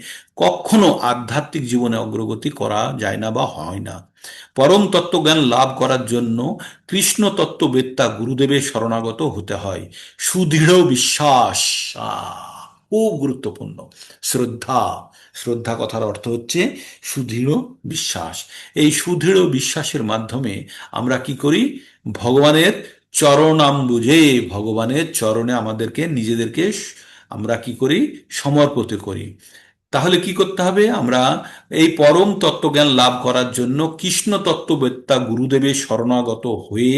কখনো আধ্যাত্মিক জীবনে অগ্রগতি করা যায় না বা হয় না। পরম তত্ত্বজ্ঞান লাভ করার জন্য কৃষ্ণ তত্ত্ববেত্তা গুরুদেবের শরণাগত হতে হয়। সুদৃঢ় বিশ্বাস, খুব গুরুত্বপূর্ণ। শ্রদ্ধা, শ্রদ্ধা কথার অর্থ হচ্ছে সুদৃঢ় বিশ্বাস। এই সুদৃঢ় বিশ্বাসের মাধ্যমে আমরা কি করি? ভগবানের চরণাম্বুজে, ভগবানের চরণে আমাদেরকে নিজেদেরকে আমরা কি করি? সমর্পিত করি। তাহলে কি করতে হবে? আমরা এই পরম তত্ত্বজ্ঞান লাভ করার জন্য কৃষ্ণ তত্ত্ববেত্তা গুরুদেবের শরণাগত হয়ে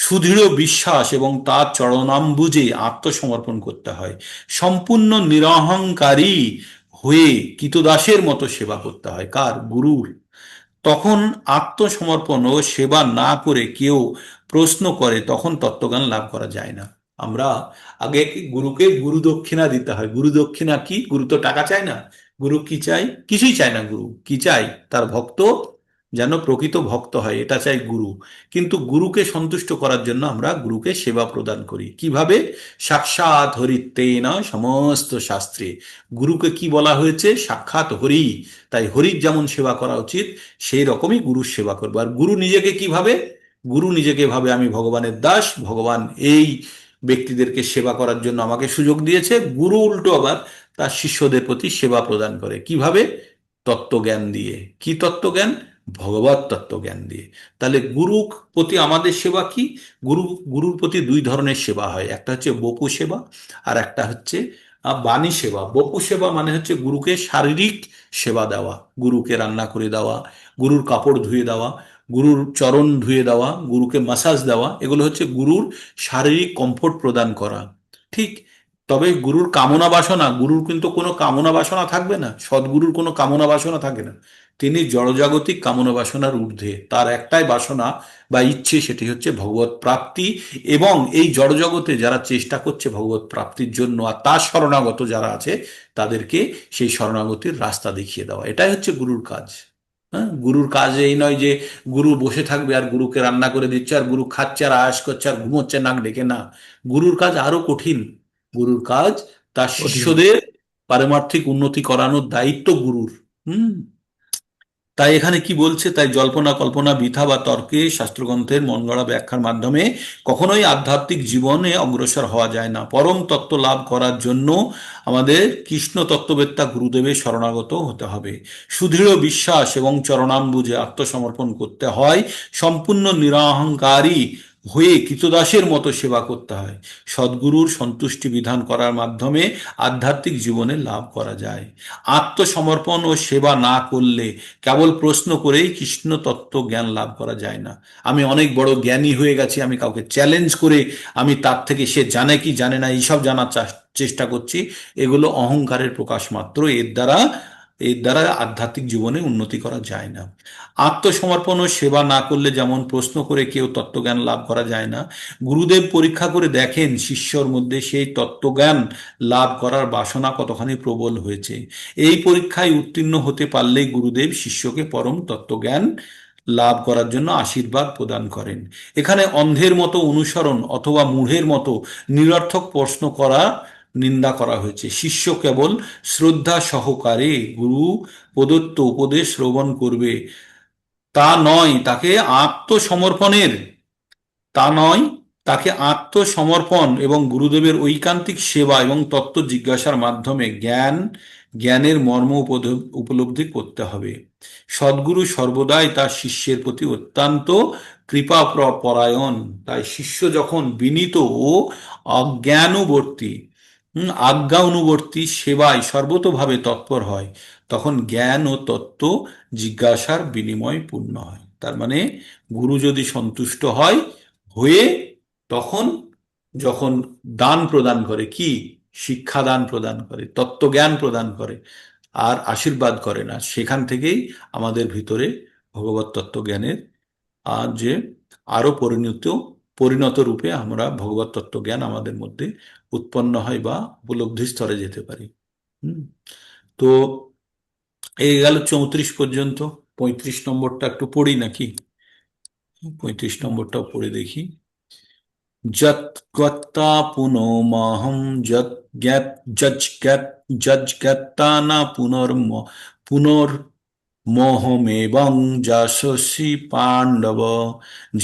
সুদৃঢ় বিশ্বাস এবং তার চরণাম্বুজে আত্মসমর্পণ করতে হয়। সম্পূর্ণ নিরহংকারী হয়ে কৃতদাসের মতো সেবা করতে হয়। কার? গুরুর। তখন আত্মসমর্পণ ও সেবা না করে কেউ প্রশ্ন করে, তখন তত্ত্বজ্ঞান লাভ করা যায় না। আমরা আগে গুরুকে গুরু দক্ষিণা দিতে হয়। গুরু দক্ষিণা কি? গুরু তো টাকা চায় না। গুরু কি চাই? কিছুই চায় না। গুরু কি চাই? তার ভক্ত যেন প্রকৃত ভক্ত হয়, এটা চাই গুরু। কিন্তু গুরুকে সন্তুষ্ট করার জন্য আমরা গুরুকে সেবা প্রদান করি কিভাবে? সাক্ষাৎ হরিত্বেনা সমস্ত শাস্ত্রে। গুরুকে কি বলা হয়েছে? সাক্ষাৎ হরি। তাই হরির যেমন সেবা করা উচিত, সেই রকমই গুরুর সেবা করবো। আর গুরু নিজেকে কিভাবে? গুরু নিজেকে ভাবে আমি ভগবানের দাস, ভগবান এই ব্যক্তিদেরকে সেবা করার জন্য আমাকে সুযোগ দিয়েছে। গুরু উল্টো আবার তার শিষ্যদের প্রতি সেবা প্রদান করে কিভাবে? তত্ত্বজ্ঞান দিয়ে। কি তত্ত্বজ্ঞান? ভগবত তত্ত্বজ্ঞান দিয়ে। তাহলে গুরু প্রতি আমাদের সেবা কি? গুরু গুরুর প্রতি দুই ধরনের সেবা হয়, একটা হচ্ছে বপু সেবা, আর একটা হচ্ছে বাণী সেবা। বপু সেবা মানে হচ্ছে গুরুকে শারীরিক সেবা দেওয়া, গুরুকে রান্না করে দেওয়া, গুরুর কাপড় ধুয়ে দেওয়া, গুরুর চরণ ধুয়ে দেওয়া, গুরুকে মাসাজ দেওয়া, এগুলো হচ্ছে গুরুর শারীরিক কমফোর্ট প্রদান করা। ঠিক। তবে গুরুর কামনা বাসনা, গুরুর কিন্তু কোনো কামনা বাসনা থাকবে না, সদ্গুরুর কোনো কামনা বাসনা থাকে না। তিনি জড়জাগতিক কামনা বাসনার ঊর্ধ্বে। তার একটাই বাসনা বা ইচ্ছে, সেটি হচ্ছে ভগবত প্রাপ্তি। এবং এই জড়জগতে যারা চেষ্টা করছে ভগবত প্রাপ্তির জন্য, আর তার শরণাগত যারা আছে, তাদেরকে সেই শরণাগতির রাস্তা দেখিয়ে দেওয়া, এটাই হচ্ছে গুরুর কাজ। হ্যাঁ, গুরুর কাজ এই নয় যে গুরু বসে থাকবে আর গুরুকে রান্না করে দিচ্ছে, আর গুরু খাচ্ছে আর আয়াস করছে আর ঘুমোচ্ছে নাক ডেকে। না, গুরুর কাজ আরো কঠিন। গুরুর কাজ তার কঠিন। শিষ্যদের পারমার্থিক উন্নতি করানোর দায়িত্ব গুরুর। হুম। তাই এখানে কি বলছে, তাই জল্পনা কল্পনা বৃথা বা তর্কে শাস্ত্রগ্রন্থের মনগড়া ব্যাখ্যার মাধ্যমে কখনোই আধ্যাত্মিক জীবনে অগ্রসর হওয়া যায় না। পরম তত্ত্ব লাভ করার জন্য আমাদের কৃষ্ণ তত্ত্ববেত্তা গুরুদেবের শরণাগত হতে হবে। সুদৃঢ় বিশ্বাস এবং চরণাম্বুজে আত্মসমর্পণ করতে হয়। সম্পূর্ণ নিরহংকারী হয়ে কৃতদাসের মতো সেবা করতে হয়। সদ্গুরুর সন্তুষ্টি বিধান করার মাধ্যমে আধ্যাত্মিক জীবনে লাভ করা যায়। আত্মসমর্পণ ও সেবা না করলে কেবল প্রশ্ন করেই কৃষ্ণ তত্ত্ব জ্ঞান লাভ করা যায় না। আমি অনেক বড় জ্ঞানী হয়ে গেছি, আমি কাউকে চ্যালেঞ্জ করে আমি তার থেকে সে জানে কি জানে না এইসব জানার চেষ্টা করছি, এগুলো অহংকারের প্রকাশ মাত্র। এর দ্বারা আধ্যাত্মিক জীবনে উন্নতি করা যায় না। আত্মসমর্পণ ও সেবা না করলে যেমন প্রশ্ন করে কেউ তত্ত্বজ্ঞান লাভ করা যায় না, গুরুদেব পরীক্ষা করে দেখেন শিষ্যর মধ্যে সেই তত্ত্বজ্ঞান লাভ করার বাসনা কতখানি প্রবল হয়েছে। এই পরীক্ষায় উত্তীর্ণ হতে পারলেই গুরুদেব শিষ্যকে পরম তত্ত্বজ্ঞান লাভ করার জন্য আশীর্বাদ প্রদান করেন। এখানে অন্ধের মতো অনুসরণ অথবা মূঢ়ের মতো নিরর্থক প্রশ্ন করা নিন্দা করা হয়েছে। শিষ্য কেবল শ্রদ্ধা সহকারে গুরু প্রদত্ত উপদেশ শ্রবণ করবে তা নয়, তা নয়, তাকে আত্মসমর্পণ এবং গুরুদেবের ঐকান্তিক সেবা এবং তত্ত্ব জিজ্ঞাসার মাধ্যমে জ্ঞানের মর্ম উপলব্ধি করতে হবে। সদ্গুরু সর্বদাই তার শিষ্যের প্রতি অত্যন্ত কৃপা পরায়ণ। তাই শিষ্য যখন বিনীত ও অজ্ঞানুবর্তী আজ্ঞা অনুবর্তী সেবায় সর্বতোভাবে তৎপর হয়, তখন জ্ঞান ও তত্ত্ব জিজ্ঞাসার বিনিময় পূর্ণ হয়। তার মানে গুরু যদি সন্তুষ্ট হয়ে তখন যখন দান প্রদান করে, কি শিক্ষা দান প্রদান করে, তত্ত্বজ্ঞান প্রদান করে আর আশীর্বাদ করে না, সেখান থেকেই আমাদের ভিতরে ভগবত তত্ত্বজ্ঞানের যে আরো পরিণত রূপে আমরা ভগবত তত্ত্বজ্ঞান আমাদের মধ্যে উৎপন্ন হয় বা উপলব্ধি স্তরে যেতে পারি। হুম। তো এই গেল 34 পর্যন্ত। 35 নম্বরটা একটু পড়ি নাকি? 35 নম্বরটাও পড়ে দেখি। যৎকর্তা পুনমহং যজ্ঞাত্তা না পুনর্মোহমেবং যশস্বী পাণ্ডব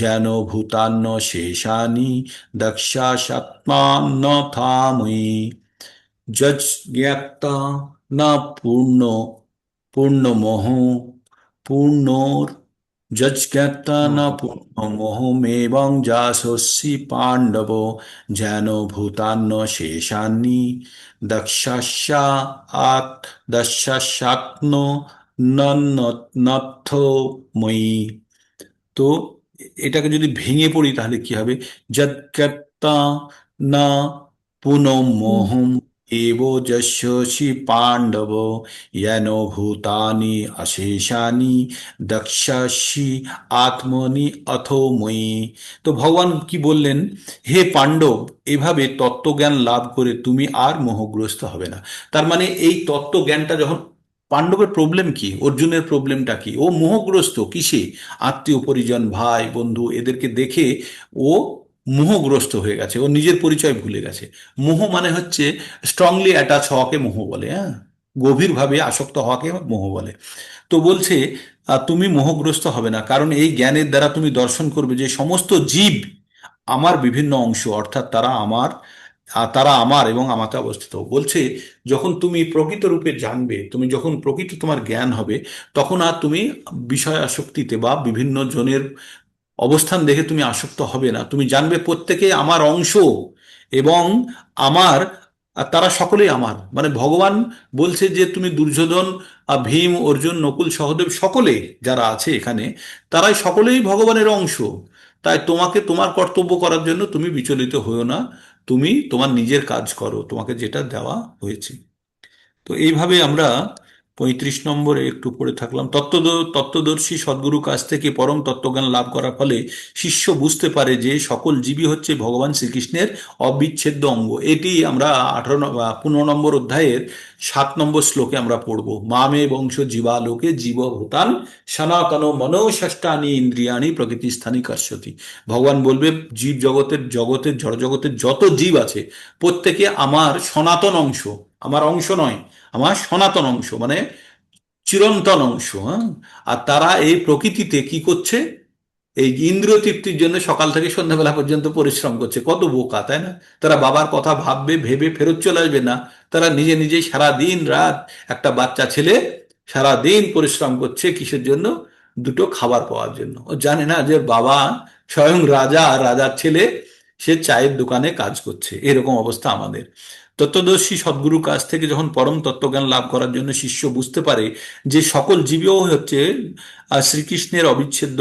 যেন ভূতান্ন শেষানি দক্ষাসাত্মান্যথাময়ী। যজ্ঞাত্তা না পূর্ণমোহ পূর্ণোর যজ্ঞাত্তা না পূর্ণমোহমেবং যশস্বী পাণ্ডব যেন ভূতান্ন শেষানি দক্ষাসাত্ম নথময়ী। তো এটাকে যদি ভেঙে পড়ি তাহলে কি হবে? যৎকর্তা না পুনমোহম এব যশস্বী পাণ্ডব येन ভূতানি অশেষানি দক্ষাসি আত্মনি অথো ময়ী। তো ভগবান কি বললেন? হে পাণ্ডব, এভাবে তত্ত্বজ্ঞান লাভ করে তুমি আর মোহগ্রস্ত হবে না। তার মানে এই তত্ত্বজ্ঞানটা যখন পাণ্ডবের প্রবলেম কি, অর্জুনের প্রবলেমটা কি? ও মোহগ্রস্ত কিসে? আত্মীয় পরিজন ভাই বন্ধু এদেরকে দেখে ও মোহগ্রস্ত হয়ে গেছে, ও নিজের পরিচয় ভুলে গেছে। মোহ মানে হচ্ছে স্ট্রংলি অ্যাটাচ হওয়াকে মোহ বলে। হ্যাঁ, গভীরভাবে আসক্ত হওয়াকে মোহ বলে। তো বলছে তুমি মোহগ্রস্ত হবে না, কারণ এই জ্ঞানের দ্বারা তুমি দর্শন করবে যে সমস্ত জীব আমার বিভিন্ন অংশ, অর্থাৎ তারা আমার এবং আমাতে অবস্থিত। বলছে যখন তুমি প্রকৃত রূপে জানবে, তুমি যখন প্রকৃত তোমার জ্ঞান হবে, তখন আর তুমি বিষয় আসক্তিতে বা বিভিন্ন জনের অবস্থান দেখে তুমি আসক্ত হবে না। তুমি জানবে প্রত্যেকে আমার অংশ এবং আমার তারা সকলেই আমার। মানে ভগবান বলছে যে তুমি দুর্যোধন ভীম অর্জুন নকুল সহদেব সকলে যারা আছে এখানে, তারাই সকলেই ভগবানের অংশ। তাই তোমাকে তোমার কর্তব্য করার জন্য তুমি বিচলিত হইও না, তুমি তোমার নিজের কাজ করো, তোমাকে যেটা দেওয়া হয়েছে। তো এইভাবে আমরা 35 নম্বরে একটু পড়ে থাকলাম। তত্ত্বদর্শী সদ্গুরু কাছ থেকে পরম তত্ত্বজ্ঞান লাভ করার ফলে শিষ্য বুঝতে পারে যে সকল জীবই হচ্ছে ভগবান শ্রীকৃষ্ণের অবিচ্ছেদ্য অঙ্গ। এটি আমরা 15 নম্বর অধ্যায়ের 7 নম্বর শ্লোকে আমরা পড়ব, মামে বংশ জীবালোকে জীবভূতান সনাতন মনো ষষ্ঠানি ইন্দ্রিয়াণি প্রকৃতিস্থানি কাশ্যতি। ভগবান বলবে জীব জগতের জগতের জড়জগতের যত জীব আছে প্রত্যেকে আমার সনাতন অংশ, আমার অংশ নয়, আমার সনাতন অংশ মানে চিরন্তন অংশ। হ্যাঁ, আর তারা এই প্রকৃতিতে কি করছে, এই ইন্দ্রিয় তৃপ্তির জন্য সকাল থেকে সন্ধ্যাবেলা পর্যন্ত পরিশ্রম করছে। কত বোকা, তাই না? তারা বাবার কথা ভাববে, ভেবে ফেরত চলে আসবে না, তারা নিজে নিজেই সারা দিন রাত, একটা বাচ্চা ছেলে সারা দিন পরিশ্রম করছে কিসের জন্য? দুটো খাবার পাওয়ার জন্য। ও জানে না যে বাবা স্বয়ং রাজা, আর রাজার ছেলে সে চায়ের দোকানে কাজ করছে। এরকম অবস্থা আমাদের। তত্ত্বদর্শী সদ্গুরুর কাছ থেকে যখন পরম তত্ত্বজ্ঞান লাভ করার জন্য শিষ্য বুঝতে পারে যে সকল জীবও হচ্ছে শ্রীকৃষ্ণের অবিচ্ছেদ্য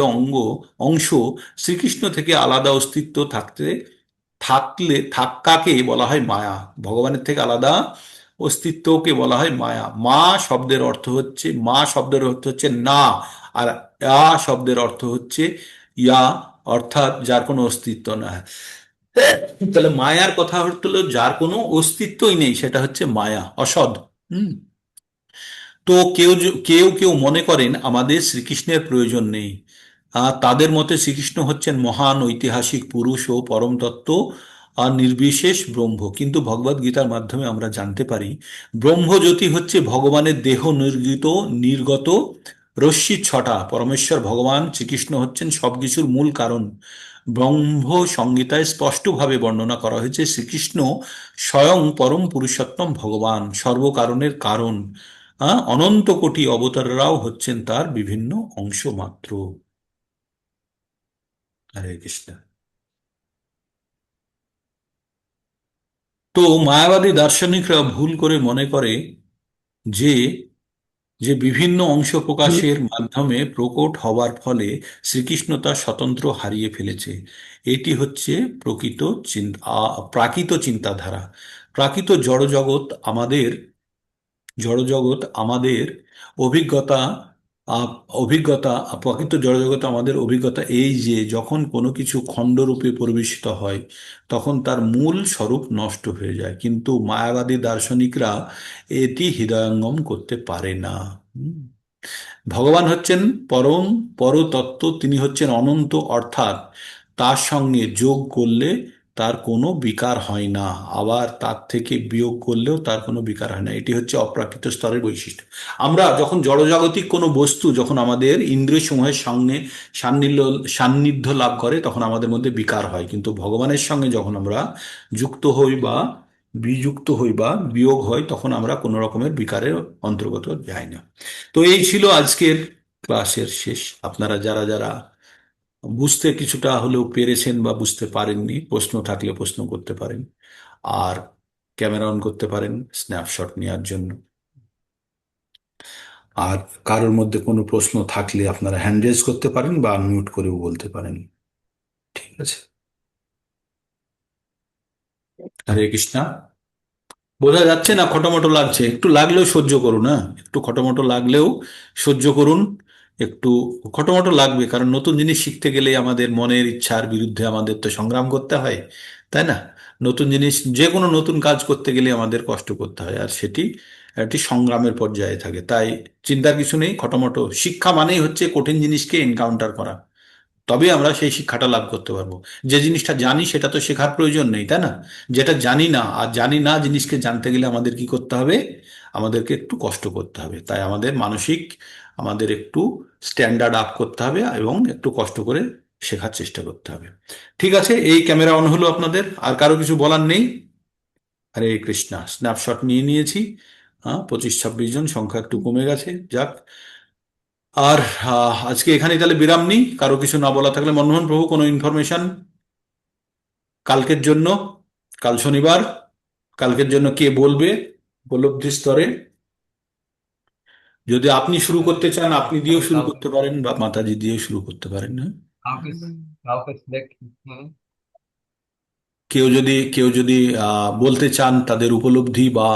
অংশ, শ্রীকৃষ্ণ থেকে আলাদা অস্তিত্ব থাকাকে বলা হয় মায়া, ভগবানের থেকে আলাদা অস্তিত্বকে বলা হয় মায়া। মা শব্দের অর্থ হচ্ছে না, আর শব্দের অর্থ হচ্ছে ইয়া, অর্থাৎ যার কোনো অস্তিত্ব না। তাহলে মায়ার কথা হলো যার কোনো অস্তিত্বই নেই, সেটা হচ্ছে মায়া, অসৎ। হুম। তো কেউ কেউ মনে করেন আমাদের শ্রীকৃষ্ণের প্রয়োজন নেই। তাদের মতে শ্রীকৃষ্ণ হচ্ছেন মহান ঐতিহাসিক পুরুষ ও পরম তত্ত্ব আর নির্বিশেষ ব্রহ্ম। কিন্তু ভগবদ গীতার মাধ্যমে আমরা জানতে পারি ব্রহ্মজ্যোতি হচ্ছে ভগবানের দেহ নির্গত রশ্মি ছটা। পরমেশ্বর ভগবান শ্রীকৃষ্ণ হচ্ছেন সবকিছুর মূল কারণ। ব্রহ্ম সংহিতায় স্পষ্টভাবে বর্ণনা করা হয়েছে শ্রীকৃষ্ণ স্বয়ং পরম পুরুষোত্তম ভগবান, সর্বকারণের কারণ। অনন্ত কোটি অবতাররাও হচ্ছেন তার বিভিন্ন অংশ মাত্র। হরে কৃষ্ণ। তো মায়াবাদী দার্শনিকরা ভুল করে মনে করে যে যে বিভিন্ন অংশ প্রকাশের মাধ্যমে প্রকট হওয়ার ফলে শ্রীকৃষ্ণ তার স্বতন্ত্র হারিয়ে ফেলেছে। এটি হচ্ছে প্রাকৃত চিন্তাধারা। প্রাকৃত জড়জগৎ আমাদের জড়জগৎ আমাদের অভিজ্ঞতা আহ, অভিজ্ঞতা প্রকৃত জড়জগতে আমাদের অভিজ্ঞতা এই যে যখন কোনো কিছু খণ্ডরূপে পরিবেশিত হয় তখন তার মূল স্বরূপ নষ্ট হয়ে যায়, কিন্তু মায়াবাদী দার্শনিকরা এটি হৃদয়ঙ্গম করতে পারে না। হুম। ভগবান হচ্ছেন পরতত্ত্ব, তিনি হচ্ছেন অনন্ত, অর্থাৎ তার সঙ্গে যোগ করলে তার কোনো বিকার হয় না, আবার তার থেকে বিয়োগ করলেও তার কোনো বিকার হয় না। এটি হচ্ছে অপ্রাকৃত স্তরের বৈশিষ্ট্য। আমরা যখন জড়জাগতিক কোনো বস্তু যখন আমাদের ইন্দ্রিয় সমূহের সঙ্গে সান্নিধ্য সান্নিধ্য লাভ করে তখন আমাদের মধ্যে বিকার হয়, কিন্তু ভগবানের সঙ্গে যখন আমরা যুক্ত হই বা বিযুক্ত হই বা বিয়োগ হয় তখন আমরা কোনো রকমের বিকারের অন্তর্গত যাই না। তো এই ছিল আজকের ক্লাসের শেষ। আপনারা যারা যারা বুঝতে কিছুটা হলেও পেরেছেন বা বুঝতে পারেননি, প্রশ্ন থাকলে প্রশ্ন করতে পারেন, আর ক্যামেরা অন করতে পারেন স্ন্যাপশট নেওয়ার জন্য। আর কারোর মধ্যে কোনো প্রশ্ন থাকলে আপনারা হ্যান্ড রেজ করতে পারেন বা আনমিউট করেও বলতে পারেন। ঠিক আছে। হরে কৃষ্ণা। বোঝা যাচ্ছে না? খটোমটো লাগছে? একটু লাগলেও সহ্য করুন। হ্যাঁ, একটু খটোমটো লাগলেও সহ্য করুন। একটু খটোমটো লাগবে, কারণ নতুন জিনিস শিখতে গেলে আমাদের মনের ইচ্ছার বিরুদ্ধে আমাদের তো সংগ্রাম করতে হয়, তাই না? নতুন জিনিস, যে কোনো নতুন কাজ করতে গেলে আমাদের কষ্ট করতে হয়, আর সেটি একটি সংগ্রামের পর্যায়ে থাকে। তাই চিন্তার কিছু নেই। খটোমটো শিক্ষা মানেই হচ্ছে কঠিন জিনিসকে এনকাউন্টার করা, তবে আমরা সেই শিক্ষাটা লাভ করতে পারবো। যে জিনিসটা জানি সেটা তো শেখার প্রয়োজন নেই, তাই না? যেটা জানি না, আর জানি না জিনিসকে জানতে গেলে আমাদের কি করতে হবে? আমাদেরকে একটু কষ্ট করতে হবে। তাই আমাদের একটু স্ট্যান্ডার্ড আপ করতে হবে এবং একটু কষ্ট করে শেখার চেষ্টা করতে হবে। ঠিক আছে, এই ক্যামেরা অন হলো আপনাদের। আর কারো কিছু বলার নেই? হরে কৃষ্ণা। স্ন্যাপশট নিয়ে নিয়েছি। হ্যাঁ, 25-26 জন, সংখ্যা একটু কমে গেছে, যাক। আর আজকে এখানেই তাহলে বিরাম নিই। কারো কিছু না বলা থাকলে, মনমোহন প্রভু কোনো ইনফরমেশন কালকের জন্য? কাল শনিবার, কালকের জন্য কে বলবে উপলব্ধি স্তরে? যদি আপনি শুরু করতে চান আপনি দিয়েও শুরু কাউকে করতে পারেন, বা মাতাজি দিয়েও শুরু করতে পারেন। হ্যাঁ, কাউকে কাউকে সিলেক্ট। হুম। কেউ যদি বলতে চান তাদের উপলব্ধি, বা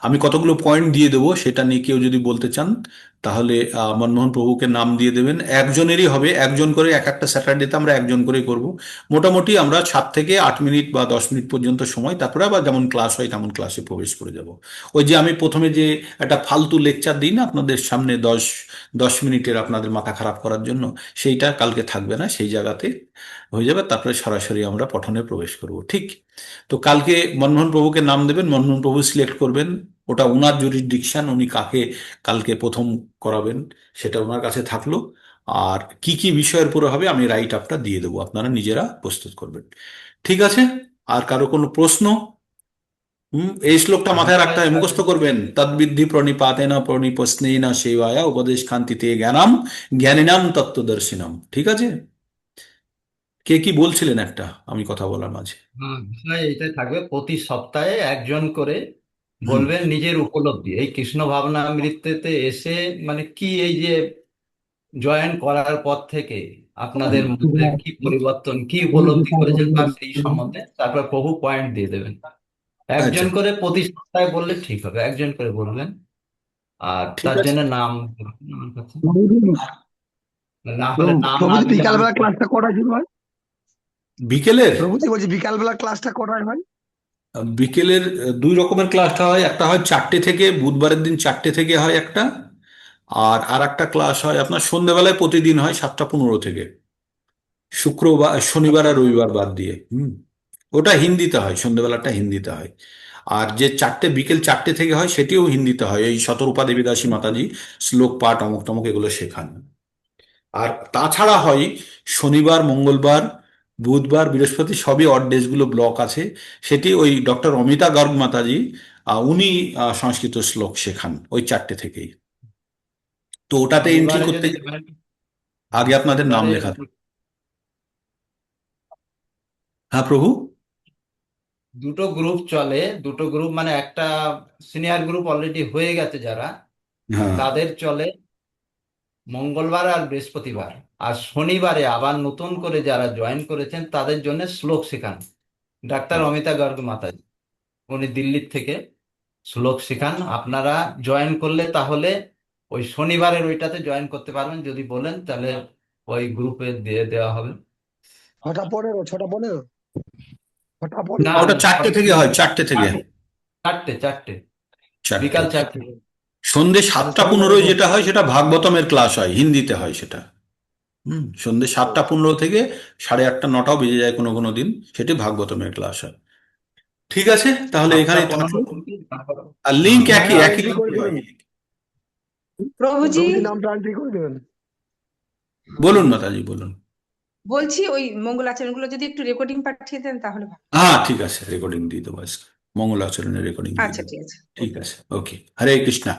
আমি কতগুলো পয়েন্ট দিয়ে দেবো সেটা নিয়ে কেউ যদি বলতে চান তাহলে মনমোহন প্রভুকে নাম দিয়ে দেবেন। একজনেরই হবে, একজন করে, এক একটা স্যাটারডেতে আমরা একজন করে করব। মোটামুটি আমরা 7 থেকে 8 মিনিট বা 10 মিনিট পর্যন্ত সময়, তারপরে আবার যেমন ক্লাস হয় তেমন ক্লাসে প্রবেশ করে যাব। ওই যে আমি প্রথমে যে একটা ফালতু লেকচার দিই না আপনাদের সামনে, 10 10 মিনিটের আপনাদের মাথা খারাপ করার জন্য, সেইটা কালকে থাকবে না, সেই জায়গাতে হয়ে যাবে। তারপরে সরাসরি আমরা পঠনে প্রবেশ করব, ঠিক? তো কালকে মনমোহন প্রভুকে নাম দেবেন, মনমোহন প্রভু সিলেক্ট করবেন। ওটা ওনার জুরিসডিকশন, উনি কাকে কালকে প্রথম করাবেন সেটা ওনার কাছে থাকলো। আর কি কি বিষয়ের উপরে হবে আমি রাইট আপটা দিয়ে দেবো, আপনারা নিজেরা প্রস্তুত করবেন। ঠিক আছে? আর কারো কোনো প্রশ্ন? এই শ্লোকটা মাথায় রাখতে হয়, মুখস্থ করবেন। তদ্বিদ্ধি প্রণিপাতেন প্রণিপস্নেন সেবায়া উপদেশ খান্তিতে জ্ঞানাম জ্ঞানিনাম তত্ত্বদর্শিনাম। ঠিক আছে? কে কি বলছিলেন একটা, আমি কথা বলার মাঝে? বিষয় এইটাই থাকবে, প্রতি সপ্তাহে একজন করে হুম। বলবেন নিজের উপলব্ধি এই কৃষ্ণ ভাবনামৃতেতে এসে, মানে কি এই যে জয়েন করার পর থেকে আপনাদের মধ্যে কি পরিবর্তন, কি উপলব্ধি করেছেন বা সেই সম্বন্ধে, তারপর প্রভু পয়েন্ট দিয়ে দেবেন। আচ্ছা, একজন করে প্রতি সপ্তাহে বললে ঠিক হবে, একজন করে বলবেন। আর ঠিক তার আছে। জন্য নাম বলবেন আমার কাছে। প্রভুজি না হলে নাম না প্রভুজি দিলে আমি বিকালবেলা ক্লাসটা কটায় শুরু হয়? বিকেলের প্রভুজি বলছি বিকালবেলা ক্লাসটা কটায় হয়? বিকেলের দুই রকমের ক্লাসটা হয়। একটা হয় 4টে থেকে, বুধবারের দিন 4টে থেকে হয় একটা। আর একটা ক্লাস হয় আপনার সন্ধ্যেবেলায়, প্রতিদিন হয় 7টা 15 থেকে, শুক্রবার শনিবার আর রবিবার বাদ দিয়ে। ওটা হিন্দিতে হয়, সন্ধ্যেবেলাটা হিন্দিতে হয়। আর যে বিকেল 4টে থেকে হয় সেটিও হিন্দিতে হয়, এই শতরূপা দেবী দাসী মাতাজি শ্লোক পাঠ অমুক টমুক এগুলো শেখান। আর তাছাড়া হয় শনিবার, মঙ্গলবার, বুধবার, বৃহস্পতি, সবই অড ডেজগুলো ব্লক আছে। সেটি ওই ডক্টর অমিতা গর্গ মাতাজি, উনি সংস্কৃত শ্লোক শেখান ওই 4টে থেকেই। তো ওটাতে এন্ট্রি শনিবারে করতে যদি গেলে আগে আপনাদের নাম শনিবারে লেখা থাকে। হ্যাঁ প্রভু। দুটো গ্রুপ চলে, দুটো গ্রুপ মানে একটা সিনিয়র গ্রুপ অলরেডি হয়ে গেছে যারা, হ্যাঁ। তাদের চলে মঙ্গলবার আর বৃহস্পতিবার। আর শনিবারে আবার নতুন করে যারা জয়েন করেছেন তাদের জন্য শ্লোক শেখান ডাক্তার অমিতা গর্গ মাতাজি, উনি দিল্লির থেকে শ্লোক শেখান। আপনারা জয়েন করলে তাহলে ওই শনিবারের ওইটাতে জয়েন করতে পারবেন, যদি বলেন তাহলে ওই গ্রুপে দিয়ে দেওয়া হবে। 6টা 15, 6টা 15, না 6টা 15। ওটা 4টে থেকে হয়, 4টে থেকে। চারটে চারটে, 4টে। বিকাল 4টে। সন্ধে তাহলে 7টা 15 যেটা হয় সেটা ভাগবতমের ক্লাস হয়, হিন্দিতে হয় সেটা। সন্ধে 7টা 15 থেকে 8:30 9টাও বেজে যায় কোনো কোনো দিন, সেটি ভাগবতমের ক্লাস হয়। ঠিক আছে, তাহলে সাতটা এখানেই পনেরো থাকলো। থেকে তারপর আর লিঙ্ক একই নামটা একই এন্ট্রি করে লিঙ্কে হয়। দিবেন। প্রভুজি প্রভুজি নামটা এন্ট্রি করে দিবেন। বলুন মাতাজি, বলুন। বলছি ওই মঙ্গলাচরণগুলো যদি একটু রেকর্ডিং পাঠিয়ে দেন তাহলে ভালো। হ্যাঁ ঠিক আছে, রেকর্ডিং দিয়ে দেবো আজকে, মঙ্গলাচরণের রেকর্ডিং দিয়ে আচ্ছা দেবো। ঠিক আছে। ঠিক আছে, ওকে। হরে কৃষ্ণা।